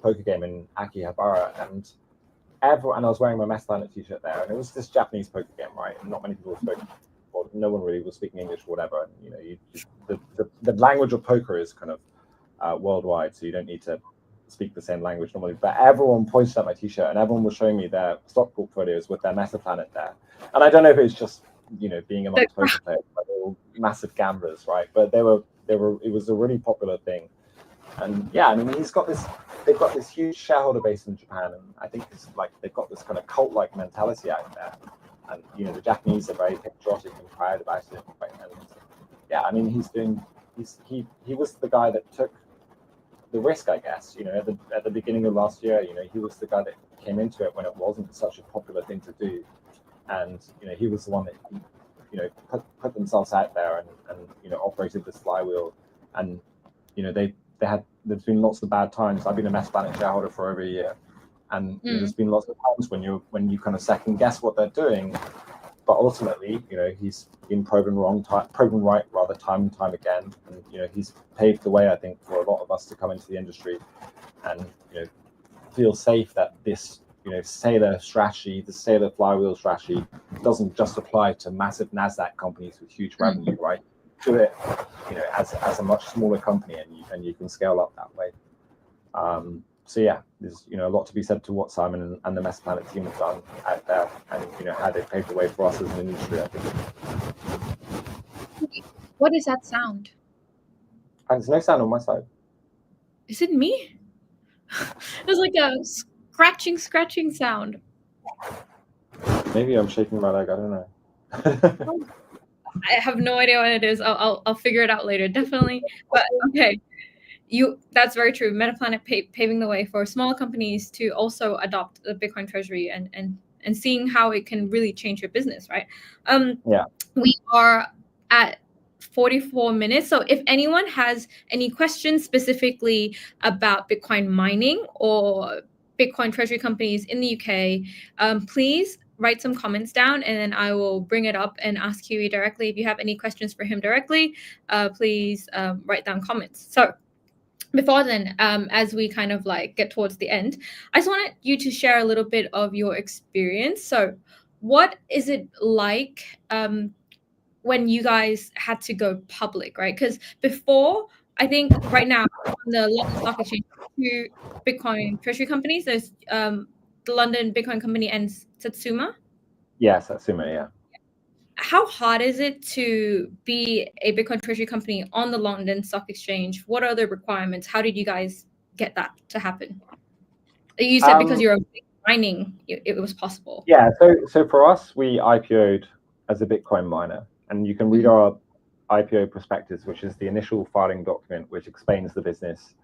Speaker 2: poker game in Akihabara, and I was wearing my Metaplanet T-shirt there, and it was this Japanese poker game, right? And not many people spoke. Well, no one really was speaking English or whatever. And, the language of poker is kind of worldwide, so you don't need to speak the same language normally. But everyone pointed at my T-shirt, and everyone was showing me their stock portfolios with their Metaplanet there. And I don't know if it's just being amongst poker players, like they were massive gamblers, right? But they were. It was a really popular thing. And yeah, I mean, they've got this huge shareholder base in Japan, and I think it's like they've got this kind of cult-like mentality out there. And the Japanese are very patriotic and proud about it. And yeah, I mean, he was the guy that took the risk, I guess. At the beginning of last year, he was the guy that came into it when it wasn't such a popular thing to do, and he was the one that put themselves out there and operated this flywheel. And there's been lots of bad times. I've been a Metaplanet shareholder for over a year, and there's been lots of times when you kind of second guess what they're doing, but ultimately he's been proven right rather time and time again, and he's paved the way, I think, for a lot of us to come into the industry and feel safe that this Saylor strategy, the Saylor flywheel strategy, doesn't just apply to massive Nasdaq companies with huge revenue, right? Do it as a much smaller company, and you can scale up that way. So yeah, there's a lot to be said to what Simon and the Metaplanet team have done out there, and how they've paved the way for us as an industry, I think.
Speaker 1: What is that sound?
Speaker 2: There's no sound on my side.
Speaker 1: Is it me? There's like a scratching sound.
Speaker 2: Maybe I'm shaking my leg. I don't know.
Speaker 1: I have no idea what it is. I'll figure it out later, definitely. But okay, that's very true. Metaplanet paving the way for smaller companies to also adopt the Bitcoin treasury and seeing how it can really change your business, right?
Speaker 2: Yeah.
Speaker 1: We are at 44 minutes. So if anyone has any questions specifically about Bitcoin mining or Bitcoin treasury companies in the UK, please write some comments down, and then I will bring it up and ask Huey directly. If you have any questions for him directly, please write down comments. So before then, as we kind of like get towards the end, I just wanted you to share a little bit of your experience. So what is it like when you guys had to go public, right? Because before, I think right now on the London Stock Exchange, 2 Bitcoin treasury companies. There's the London Bitcoin Company and Satsuma.
Speaker 2: Yeah, Satsuma, yeah.
Speaker 1: How hard is it to be a Bitcoin treasury company on the London Stock Exchange? What are the requirements? How did you guys get that to happen? You said because you're mining, it was possible.
Speaker 2: Yeah. So for us, we IPO'd as a Bitcoin miner, and you can read our IPO prospectus, which is the initial filing document, which explains the business,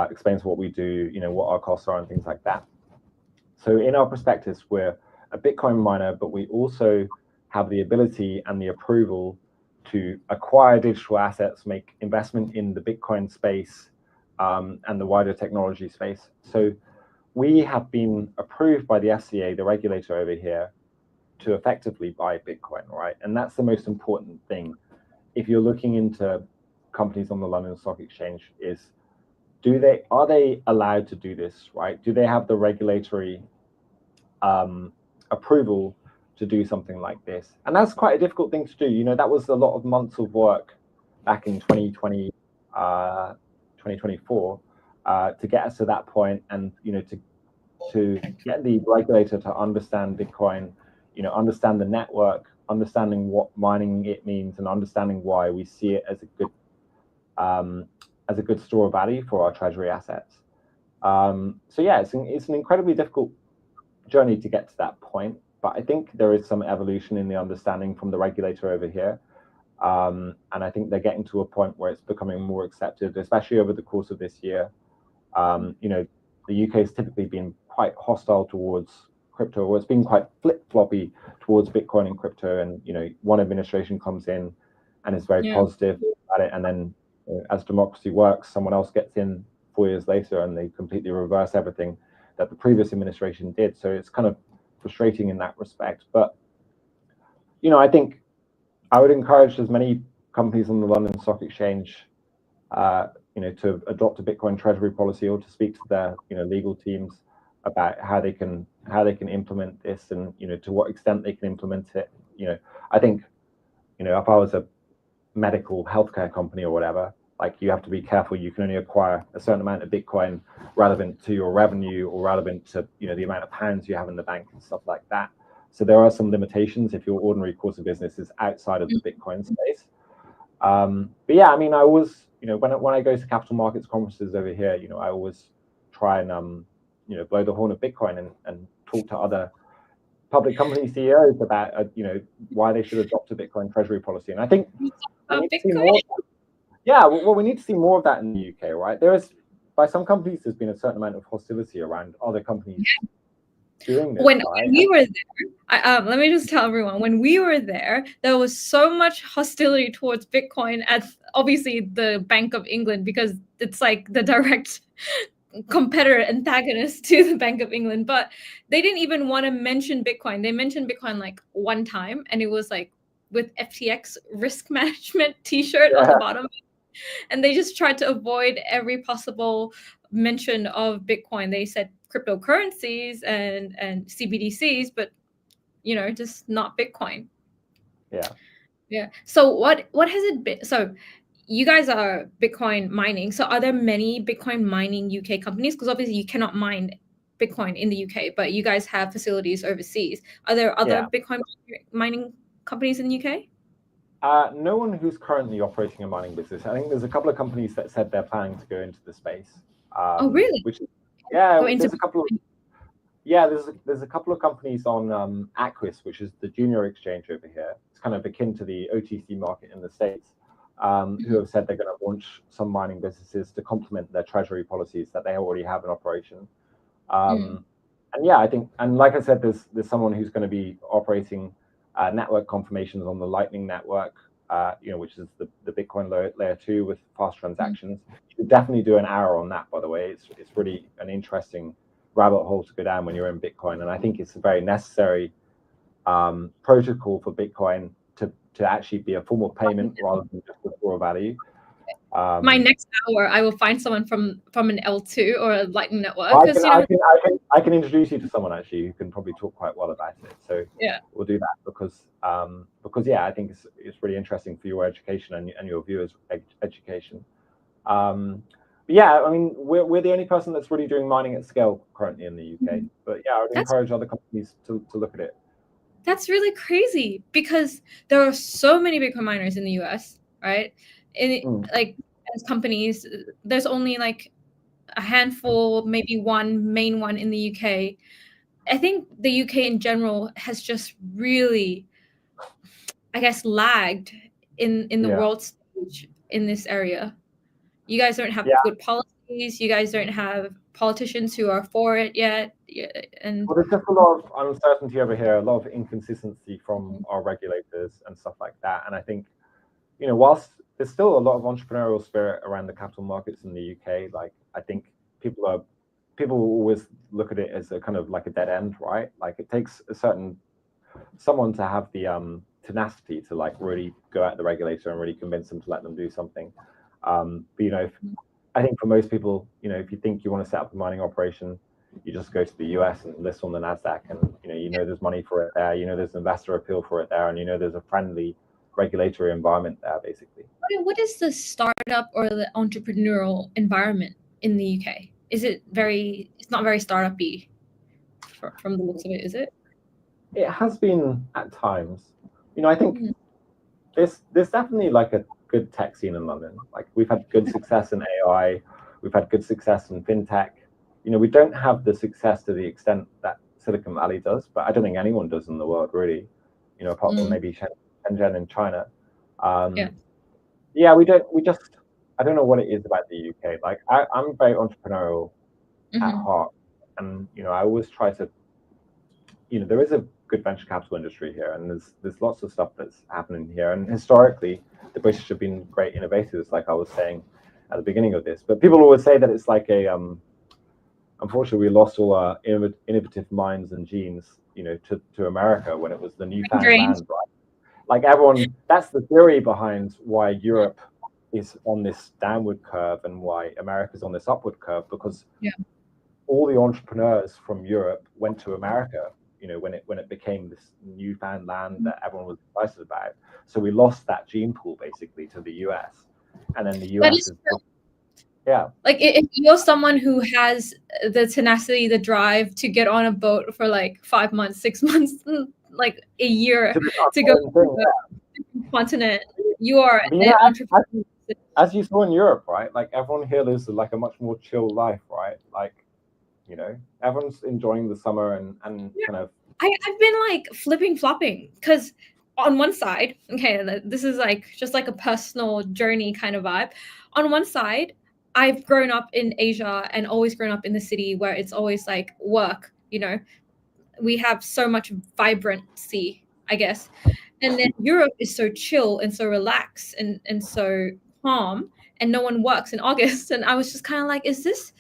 Speaker 2: explains what we do, what our costs are and things like that. So in our prospectus, we're a Bitcoin miner, but we also have the ability and the approval to acquire digital assets, make investment in the Bitcoin space, and the wider technology space. So we have been approved by the FCA, the regulator over here, to effectively buy Bitcoin, right? And that's the most important thing. If you're looking into companies on the London Stock Exchange, are they allowed to do this, right? Do they have the regulatory approval to do something like this? And that's quite a difficult thing to do. That was a lot of months of work back in 2020, 2024, to get us to that point, and to get the regulator to understand Bitcoin, understand the network, understanding what mining it means, and understanding why we see it as a good store of value for our treasury assets. So yeah, it's an incredibly difficult journey to get to that point, but I think there is some evolution in the understanding from the regulator over here. And I think they're getting to a point where it's becoming more accepted, especially over the course of this year. The UK has typically been quite hostile towards crypto, or it's been quite flip-floppy towards Bitcoin and crypto. And one administration comes in and is very positive about it, and then as democracy works, someone else gets in 4 years later and they completely reverse everything that the previous administration did. So it's kind of frustrating in that respect. But I think I would encourage as many companies on the London Stock Exchange to adopt a Bitcoin treasury policy, or to speak to their legal teams about how they can implement this, and to what extent they can implement it. I think if I was a medical healthcare company or whatever, like, you have to be careful. You can only acquire a certain amount of Bitcoin relevant to your revenue, or relevant to the amount of pounds you have in the bank and stuff like that. So there are some limitations if your ordinary course of business is outside of the Bitcoin space. But yeah, I mean, I always, when I go to capital markets conferences over here, I always try and blow the horn of Bitcoin, and talk to other public company CEOs about why they should adopt a Bitcoin treasury policy. And I think we need to see more. Yeah, well, we need to see more of that in the UK, right? By some companies, there's been a certain amount of hostility around other companies doing this.
Speaker 1: When we were there, let me just tell everyone, when we were there was so much hostility towards Bitcoin at, obviously, the Bank of England, because it's like the direct competitor, antagonist to the Bank of England. But they didn't even want to mention Bitcoin. They mentioned Bitcoin like one time, and it was like with FTX risk management t-shirt on the bottom. And they just tried to avoid every possible mention of Bitcoin. They said cryptocurrencies and CBDCs, but just not Bitcoin. Yeah. So what has it been? So you guys are Bitcoin mining. So are there many Bitcoin mining UK companies? Because obviously you cannot mine Bitcoin in the UK, but you guys have facilities overseas. Are there other Bitcoin mining companies in the UK?
Speaker 2: No one who's currently operating a mining business. I think there's a couple of companies that said they're planning to go into the space.
Speaker 1: Oh, really?
Speaker 2: There's a couple of. Yeah, there's a couple of companies on Aquis, which is the junior exchange over here. It's kind of akin to the OTC market in the States, who have said they're going to launch some mining businesses to complement their treasury policies that they already have in operation. And yeah, I think, and like I said, there's someone who's going to be operating network confirmations on the Lightning Network, which is the Bitcoin layer 2 with fast transactions. You should definitely do an hour on that, by the way. It's really an interesting rabbit hole to go down when you're in Bitcoin, and I think it's a very necessary protocol for Bitcoin to actually be a form of payment rather than just a store of value.
Speaker 1: My next hour, I will find someone from an L2 or a Lightning Network.
Speaker 2: I can introduce you to someone actually who can probably talk quite well about it. So yeah, we'll do that because yeah, I think it's really interesting for your education and your viewers' education. But yeah, I mean, we're the only person that's really doing mining at scale currently in the UK. But yeah, I would encourage other companies to look at it.
Speaker 1: That's really crazy, because there are so many Bitcoin miners in the US, right? Like, as companies, there's only like a handful, maybe one main one in the UK. I think the UK in general has just really, I guess, lagged in the
Speaker 2: Yeah.
Speaker 1: world stage in this area. You guys don't have
Speaker 2: Yeah.
Speaker 1: good policies. You guys don't have politicians who are for it yet. And
Speaker 2: Well, there's just a lot of uncertainty over here, a lot of inconsistency from our regulators and stuff like that. And I think, whilst there's still a lot of entrepreneurial spirit around the capital markets in the UK, like I think people will always look at it as a kind of like a dead end, right? Like it takes someone to have the tenacity to like really go at the regulator and really convince them to let them do something. But I think for most people, if you think you want to set up a mining operation, you just go to the US and list on the NASDAQ, and there's money for it there, there's investor appeal for it there, and there's a friendly regulatory environment there, basically.
Speaker 1: what is the startup or the entrepreneurial environment in the UK? Is it it's not very startup-y from the looks of it, is it?
Speaker 2: It has been at times. I think there's definitely like a good tech scene in London. Like we've had good success in AI, we've had good success in fintech. We don't have the success to the extent that Silicon Valley does, but I don't think anyone does in the world really. Apart from maybe Shenzhen in China. Yeah, we just I don't know what it is about the UK. Like I'm very entrepreneurial at heart, and I always try to. There is a good venture capital industry here, and there's lots of stuff that's happening here. And historically, the British have been great innovators, like I was saying at the beginning of this. But people always say that it's like unfortunately, we lost all our innovative minds and genes, to America when it was the newfound land, right? Like everyone, that's the theory behind why Europe is on this downward curve and why America's on this upward curve, because all the entrepreneurs from Europe went to America, when it became this newfound land that everyone was excited about. So we lost that gene pool basically to the US, and then the US is
Speaker 1: like if you're someone who has the tenacity, the drive to get on a boat for like 5 months, 6 months, like a year to go to the continent, you are an entrepreneur.
Speaker 2: As you saw in Europe, right? Like everyone here lives like a much more chill life, right? Like everyone's enjoying the summer and kind of.
Speaker 1: I've been like flopping because on one side, okay, this is like just like a personal journey kind of vibe. On one side, I've grown up in Asia and always grown up in the city where it's always like work, we have so much vibrancy, I guess. And then Europe is so chill and so relaxed and so calm, and no one works in August. And I was just kind of like, is this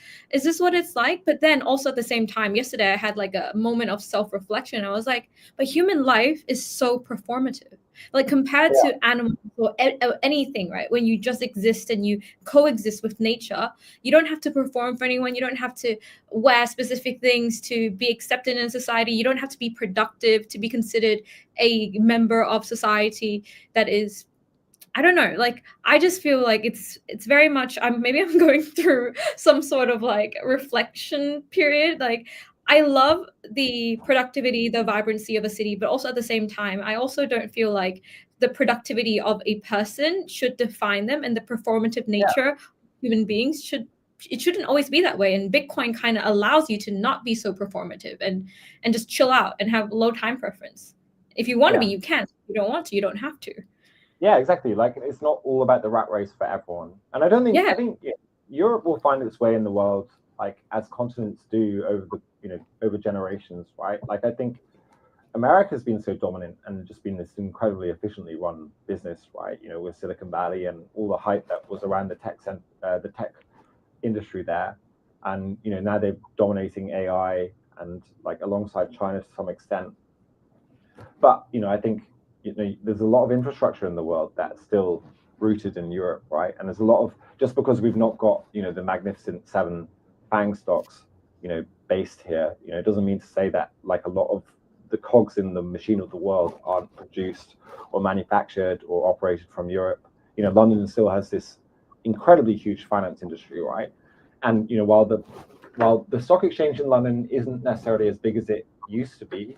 Speaker 1: what it's like? But then also at the same time, yesterday I had like a moment of self-reflection. I was like, but human life is so performative, like compared to animals or anything, right? When you just exist and you coexist with nature, you don't have to perform for anyone. You don't have to wear specific things to be accepted in society. You don't have to be productive to be considered a member of society that is, I don't know, like I just feel like it's very much I'm going through some sort of like reflection period. Like I love the productivity, the vibrancy of a city, but also at the same time, I also don't feel like the productivity of a person should define them, and the performative nature of human beings shouldn't always be that way. And Bitcoin kind of allows you to not be so performative and just chill out and have low time preference. If you want to be, you can. If you don't want to, you don't have to.
Speaker 2: Yeah, exactly. Like it's not all about the rat race for everyone. And I don't think I think Europe will find its way in the world, like as continents do over generations, right? Like I think America's been so dominant and just been this incredibly efficiently run business, right? With Silicon Valley and all the hype that was around the tech industry there. And now they're dominating AI and like alongside China to some extent. But I think there's a lot of infrastructure in the world that's still rooted in Europe, right? And there's a lot of, just because we've not got the magnificent 7 FANG stocks based here, it doesn't mean to say that like a lot of the cogs in the machine of the world aren't produced or manufactured or operated from Europe. London still has this incredibly huge finance industry, right? And while the stock exchange in London isn't necessarily as big as it used to be,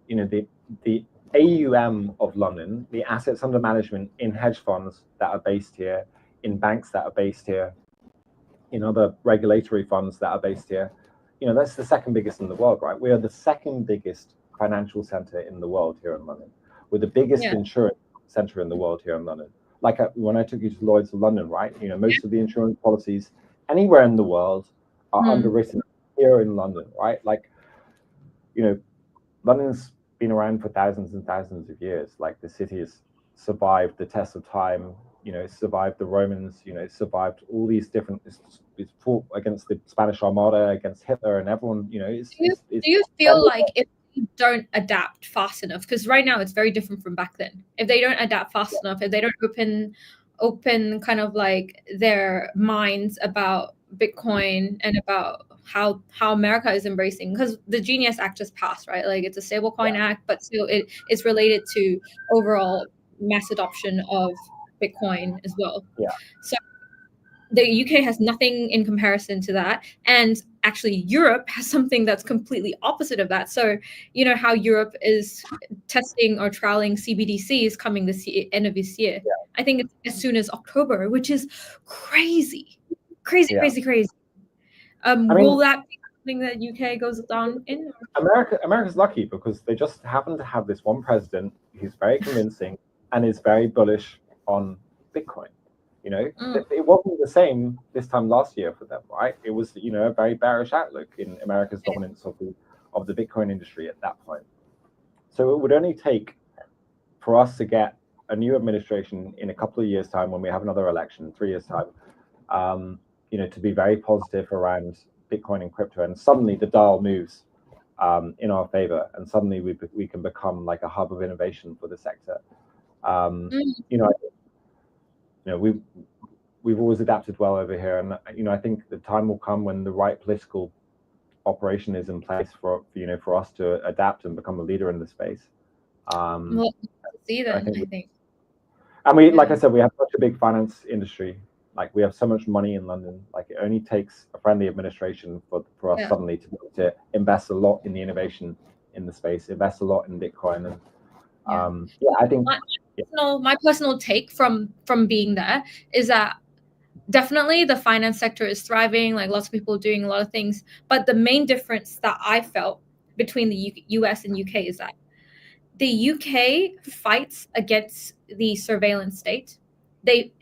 Speaker 2: the AUM of London, the assets under management in hedge funds that are based here, in banks that are based here, in other regulatory funds that are based here. That's the second biggest in the world, right? We are the second biggest financial center in the world here in London. We're the biggest insurance center in the world here in London. Like when I took you to Lloyd's of London, right? Most of the insurance policies anywhere in the world are underwritten here in London, right? Like, London's been around for thousands and thousands of years. Like, the city has survived the test of time. It survived the Romans. It survived all these different. It's fought against the Spanish Armada, against Hitler, and everyone.
Speaker 1: Do you feel like if we don't adapt fast enough, because right now it's very different from back then. If they don't adapt fast enough, if they don't open kind of like their minds about Bitcoin and about how America is embracing, because the Genius Act just passed, right? Like, it's a stablecoin act, but still it's related to overall mass adoption of Bitcoin as well. So the UK has nothing in comparison to that, and actually Europe has something that's completely opposite of that. So how Europe is testing or trialing CBDCs coming this year, end of this year. I think it's as soon as October, which is crazy. Will that be something that UK goes down in?
Speaker 2: America's lucky because they just happen to have this one president who's very convincing and is very bullish on Bitcoin. It wasn't the same this time last year for them, right? It was, a very bearish outlook in America's dominance of the Bitcoin industry at that point. So it would only take for us to get a new administration in a couple of years' time, when we have another election, 3 years' time, to be very positive around Bitcoin and crypto, and suddenly the dial moves in our favor, and suddenly we can become like a hub of innovation for the sector. We've always adapted well over here, and I think the time will come when the right political operation is in place for us to adapt and become a leader in the space.
Speaker 1: We'll see then, I think.
Speaker 2: And we, like I said, we have such a big finance industry. Like, we have so much money in London. Like, it only takes a friendly administration for us suddenly to be able to invest a lot in the innovation in the space, invest a lot in Bitcoin, and I think
Speaker 1: my personal take from being there is that definitely the finance sector is thriving, like lots of people doing a lot of things, but the main difference that I felt between the US and UK is that the UK fights against the surveillance state. They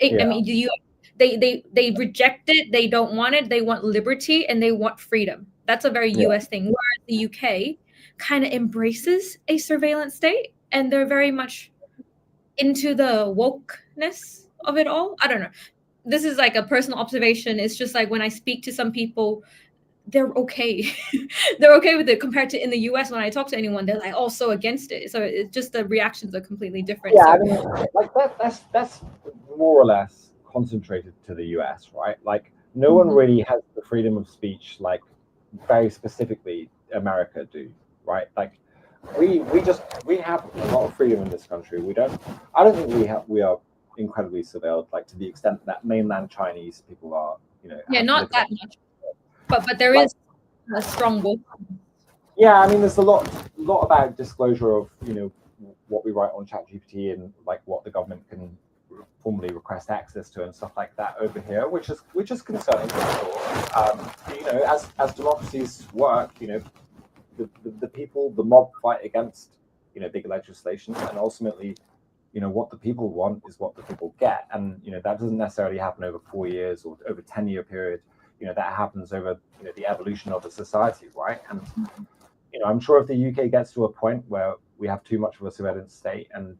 Speaker 1: reject it. They don't want it. They want liberty and they want freedom. That's a very US thing. Whereas the UK kind of embraces a surveillance state, and they're very much into the wokeness of it all. I don't know. This is like a personal observation. It's just like when I speak to some people, they're okay. They're okay with it compared to in the US. When I talk to anyone, they're like also against it. So it's just the reactions are completely different.
Speaker 2: Yeah, I mean, like that's more or less concentrated to the US, right? Like, no one really has the freedom of speech like very specifically America do, right? Like, we have a lot of freedom in this country. I don't think we are incredibly surveilled, like to the extent that mainland Chinese people are,
Speaker 1: not that much, but there is a strong voice.
Speaker 2: Yeah, I mean, there's a lot about disclosure of what we write on ChatGPT and like what the government can formally request access to and stuff like that over here, which is concerning for sure. As democracies work, the people, the mob fight against big legislation, and ultimately what the people want is what the people get, and that doesn't necessarily happen over 4 years or over 10-year period. That happens over the evolution of a society, right? And I'm sure if the UK gets to a point where we have too much of a surveillance state, and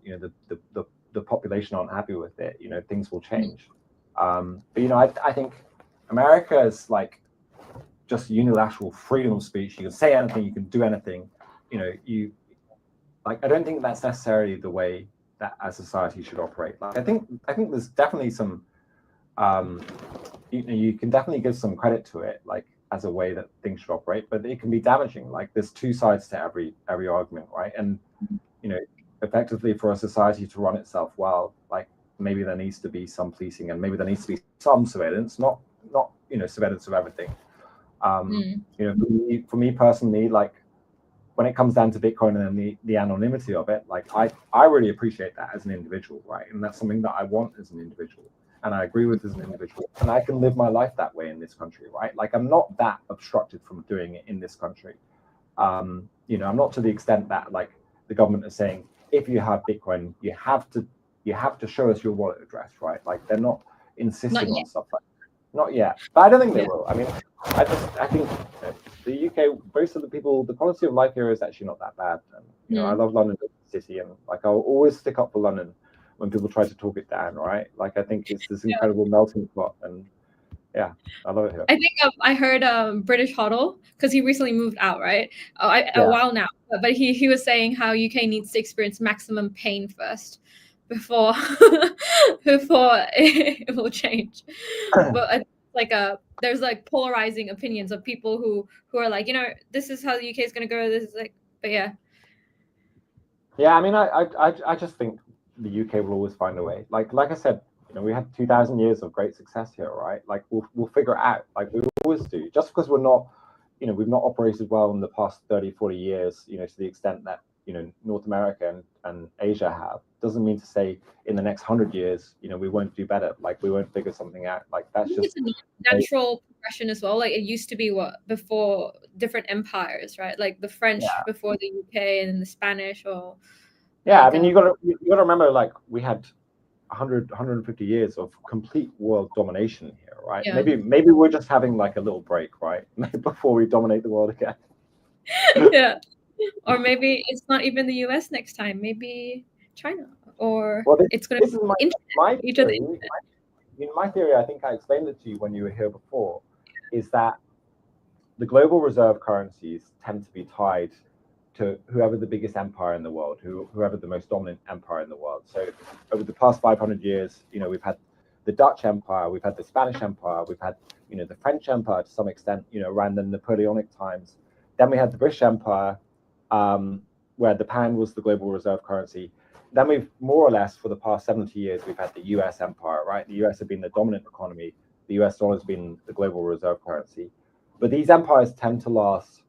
Speaker 2: the population aren't happy with it, things will change. But I think America is like just unilateral freedom of speech. You can say anything, you can do anything. I don't think that's necessarily the way that a society should operate. Like, I think there's definitely some you can definitely give some credit to it, like as a way that things should operate, but it can be damaging. Like, there's two sides to every argument, right? And effectively, for a society to run itself well, like, maybe there needs to be some policing, and maybe there needs to be some surveillance, not surveillance of everything. For me personally, like, when it comes down to Bitcoin and the anonymity of it, like, I really appreciate that as an individual, right? And that's something that I want as an individual. and I agree with as an individual, and I can live my life that way in this country, right? Like I'm not that obstructed from doing it in this country. I'm not to the extent that like the government is saying, if you have Bitcoin, you have to show us your wallet address, right? Like they're not insisting on stuff like that. Not yet, but I don't think they will. I mean, I think the UK, most of the people, the quality of life here is actually not that bad. And, I love London city, and like I'll always stick up for London when people try to talk it down, right? Like I think it's this incredible melting pot, and yeah, I love it here.
Speaker 1: I think I heard British Hodl, because he recently moved out, right? A while now, but he was saying how UK needs to experience maximum pain first before it will change. But like there's like polarizing opinions of people who are like, this is how the UK is going to go. This is like, but yeah.
Speaker 2: Yeah, I mean, I just think the UK will always find a way. Like I said, we had 2,000 years of great success here, right? Like we'll figure it out, like we always do. Just because we're not, we've not operated well in the past 30, 40 years, to the extent that North America and Asia have, doesn't mean to say in the next 100 years, we won't do better. Like we won't figure something out. Like that's just
Speaker 1: it's a natural progression as well. Like it used to be before different empires, right? Like the French before the UK, and then the Spanish, or
Speaker 2: I mean, you gotta remember, like we had 150 years of complete world domination here, right? Maybe we're just having like a little break, right? Before we dominate the world again.
Speaker 1: Yeah. Or maybe it's not even the US next time. Maybe China, or it's going to be
Speaker 2: my theory. My theory, I think I explained it to you when you were here before, is that the global reserve currencies tend to be tied to whoever the biggest empire in the world, whoever the most dominant empire in the world. So over the past 500 years, we've had the Dutch Empire, we've had the Spanish Empire, we've had, the French Empire to some extent, around the Napoleonic times. Then we had the British Empire, where the pound was the global reserve currency. Then we've more or less, for the past 70 years, we've had the US Empire, right? The US have been the dominant economy. The US dollar has been the global reserve currency. But these empires tend to last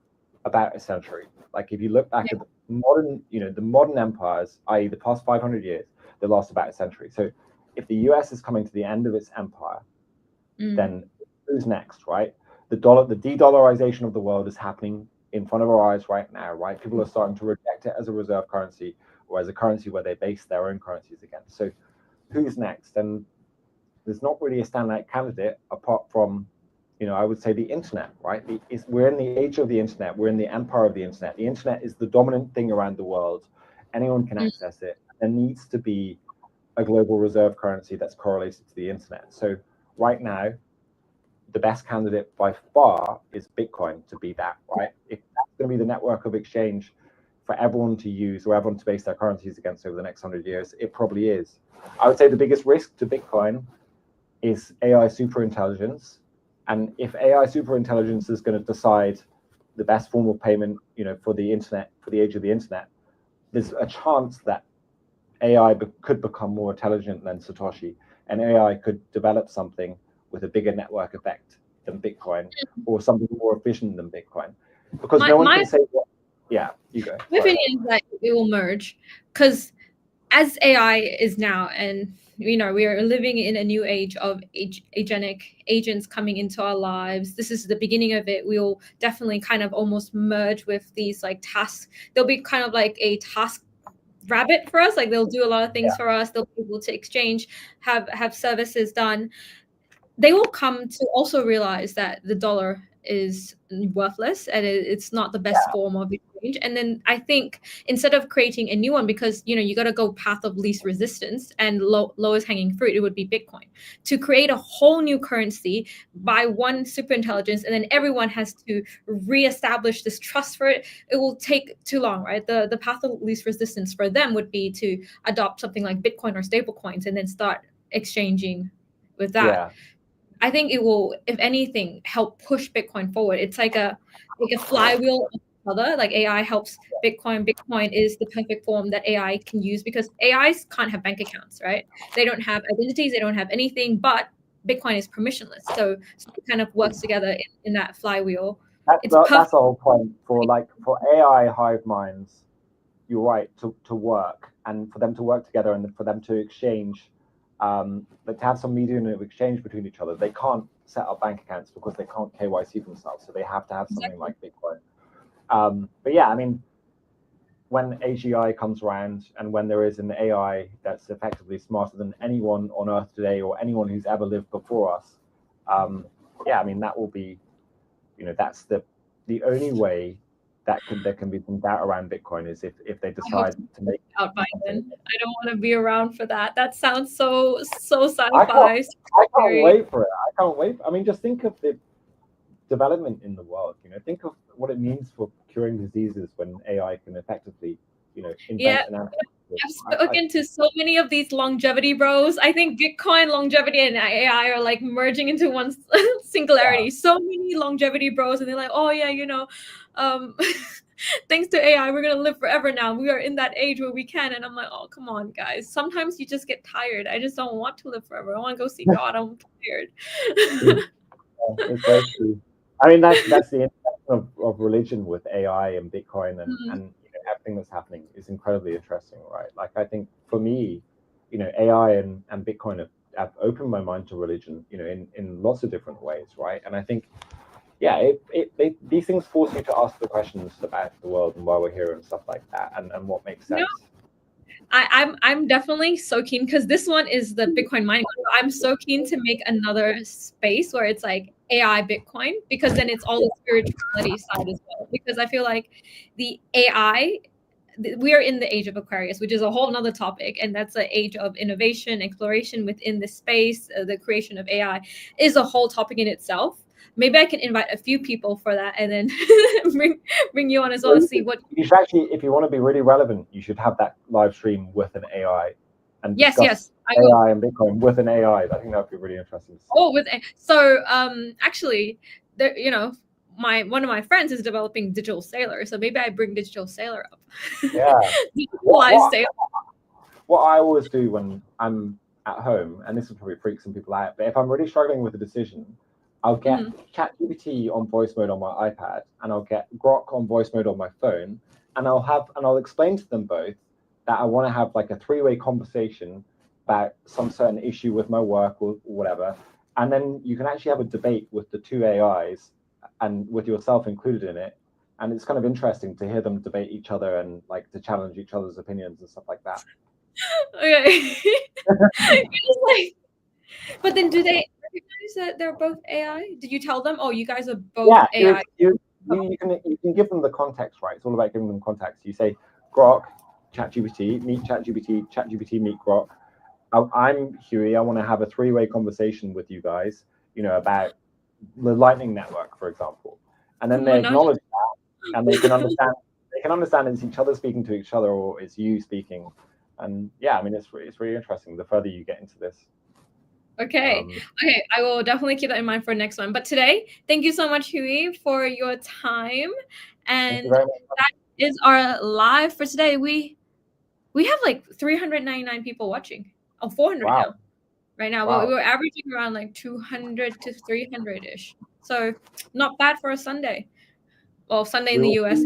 Speaker 2: about a century. Like if you look back at the modern empires, i.e. the past 500 years, they last about a century. So if the US is coming to the end of its empire, then who's next, right? The de-dollarization of the world is happening in front of our eyes right now, right? People are starting to reject it as a reserve currency, or as a currency where they base their own currencies against. So who's next? And there's not really a standout candidate apart from, I would say the internet, right? We're in the age of the internet. We're in the empire of the internet. The internet is the dominant thing around the world. Anyone can access it. There needs to be a global reserve currency that's correlated to the internet. So right now, the best candidate by far is Bitcoin to be that, right? If that's going to be the network of exchange for everyone to use, or everyone to base their currencies against over the next 100 years, it probably is. I would say the biggest risk to Bitcoin is AI superintelligence. And if AI superintelligence is going to decide the best form of payment, for the internet, for the age of the internet, there's a chance that AI could become more intelligent than Satoshi, and AI could develop something with a bigger network effect than Bitcoin, or something more efficient than Bitcoin. Because no one can say what. Yeah, you go.
Speaker 1: My opinion is that it will merge, because as AI is now, and we are living in a new age of agentic agents coming into our lives. This is the beginning of it. We'll definitely kind of almost merge with these like tasks. They'll be kind of like a task rabbit for us. Like they'll do a lot of things for us. They'll be able to exchange, have services done. They will come to also realize that the dollar is worthless, and it's not the best form of exchange. And then I think instead of creating a new one, because you got to go path of least resistance and lowest hanging fruit, it would be Bitcoin. To create a whole new currency by one super intelligence, and then everyone has to reestablish this trust for it, it will take too long, right? The path of least resistance for them would be to adopt something like Bitcoin or stable coins, and then start exchanging with that.
Speaker 2: Yeah.
Speaker 1: I think it will, if anything, help push Bitcoin forward. It's like a flywheel of other. Like AI helps Bitcoin. Bitcoin is the perfect form that AI can use, because AIs can't have bank accounts, right? They don't have identities. They don't have anything. But Bitcoin is permissionless, so it kind of works together in that flywheel.
Speaker 2: That's the whole point for AI hive minds. You're right, to work, and for them to work together, and for them to exchange but to have some medium of exchange between each other. They can't set up bank accounts because they can't KYC themselves, so they have to have something like Bitcoin. But yeah, I mean, when AGI comes around and when there is an AI that's effectively smarter than anyone on Earth today or anyone who's ever lived before us, yeah, I mean, that will be, that's the only way that there can be some doubt around Bitcoin is if they decide to make
Speaker 1: out by then. I don't want to be around for that. That sounds so sci-fi.
Speaker 2: I can't wait for it. I can't wait. I mean, just think of the development in the world. Think of what it means for curing diseases when AI can effectively, invent an answer.
Speaker 1: I've spoken to so many of these longevity bros. I think Bitcoin, longevity, and AI are like merging into one singularity. Yeah. So many longevity bros, and they're like, oh yeah, thanks to AI, we're gonna live forever now. We are in that age where we can. And I'm like, oh, come on, guys. Sometimes you just get tired. I just don't want to live forever. I want to go see God. I'm tired.
Speaker 2: It's very true. I mean, that's the intersection of religion with AI and Bitcoin and everything that's happening is incredibly interesting, right? Like, I think for me, AI and Bitcoin have opened my mind to religion, in lots of different ways, right? And I think, yeah, these things force you to ask the questions about the world and why we're here and stuff like that, and what makes sense.
Speaker 1: I'm definitely so keen because this one is the Bitcoin mining. I'm so keen to make another space where it's like AI Bitcoin, because then it's all the spirituality side as well. Because I feel like the AI, we are in the age of Aquarius, which is a whole nother topic, and that's an age of innovation, exploration within the space. The creation of AI is a whole topic in itself. Maybe I can invite a few people for that, and then bring you on as well and see what.
Speaker 2: You should actually, if you want to be really relevant, you should have that live stream with an AI, and discuss AI and Bitcoin with an AI. I think that would be really interesting.
Speaker 1: Actually, there, one of my friends is developing Digital Sailor, so maybe I bring Digital Sailor up.
Speaker 2: Yeah.
Speaker 1: What
Speaker 2: I always do when I'm at home, and this will probably freak some people out, but if I'm really struggling with a decision, I'll get ChatGPT on voice mode on my iPad, and I'll get Grok on voice mode on my phone, and I'll explain to them both that I want to have like a 3-way conversation about some certain issue with my work or whatever, and then you can actually have a debate with the two AIs and with yourself included in it, and it's kind of interesting to hear them debate each other and like to challenge each other's opinions and stuff like that.
Speaker 1: Okay. But then do they recognize that they're both AI? Did you tell them, oh, you guys are both AI?
Speaker 2: You can give them the context, right? It's all about giving them context. You say, Grok, ChatGPT, meet ChatGPT, ChatGPT, meet Grok. I'm Huey. I want to have a 3-way conversation with you guys, about the Lightning Network, for example. And then they acknowledge that, and they can understand. They can understand it's each other speaking to each other, or it's you speaking. And yeah, I mean, it's really interesting. The further you get into this.
Speaker 1: Okay. Okay, I will definitely keep that in mind for next one. But today, thank you so much, Huey, for your time. And that is our live for today. We have like 399 people watching. Oh, 400 now. Right now. Wow. We're averaging around like 200 to 300-ish. So not bad for a Sunday. Well, Sunday in the US.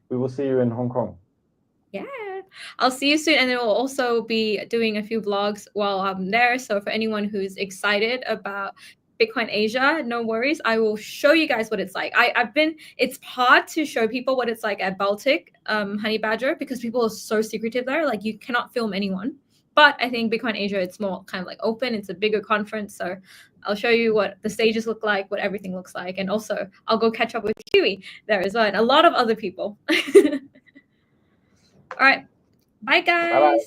Speaker 2: We will see you in Hong Kong.
Speaker 1: Yeah. I'll see you soon, and then we'll also be doing a few vlogs while I'm there. So for anyone who's excited about Bitcoin Asia, no worries. I will show you guys what it's like. It's hard to show people what it's like at Baltic Honey Badger because people are so secretive there. Like you cannot film anyone. But I think Bitcoin Asia, it's more kind of like open. It's a bigger conference. So I'll show you what the stages look like, what everything looks like. And also I'll go catch up with Huey there as well, and a lot of other people. All right. Bye, guys. Bye-bye.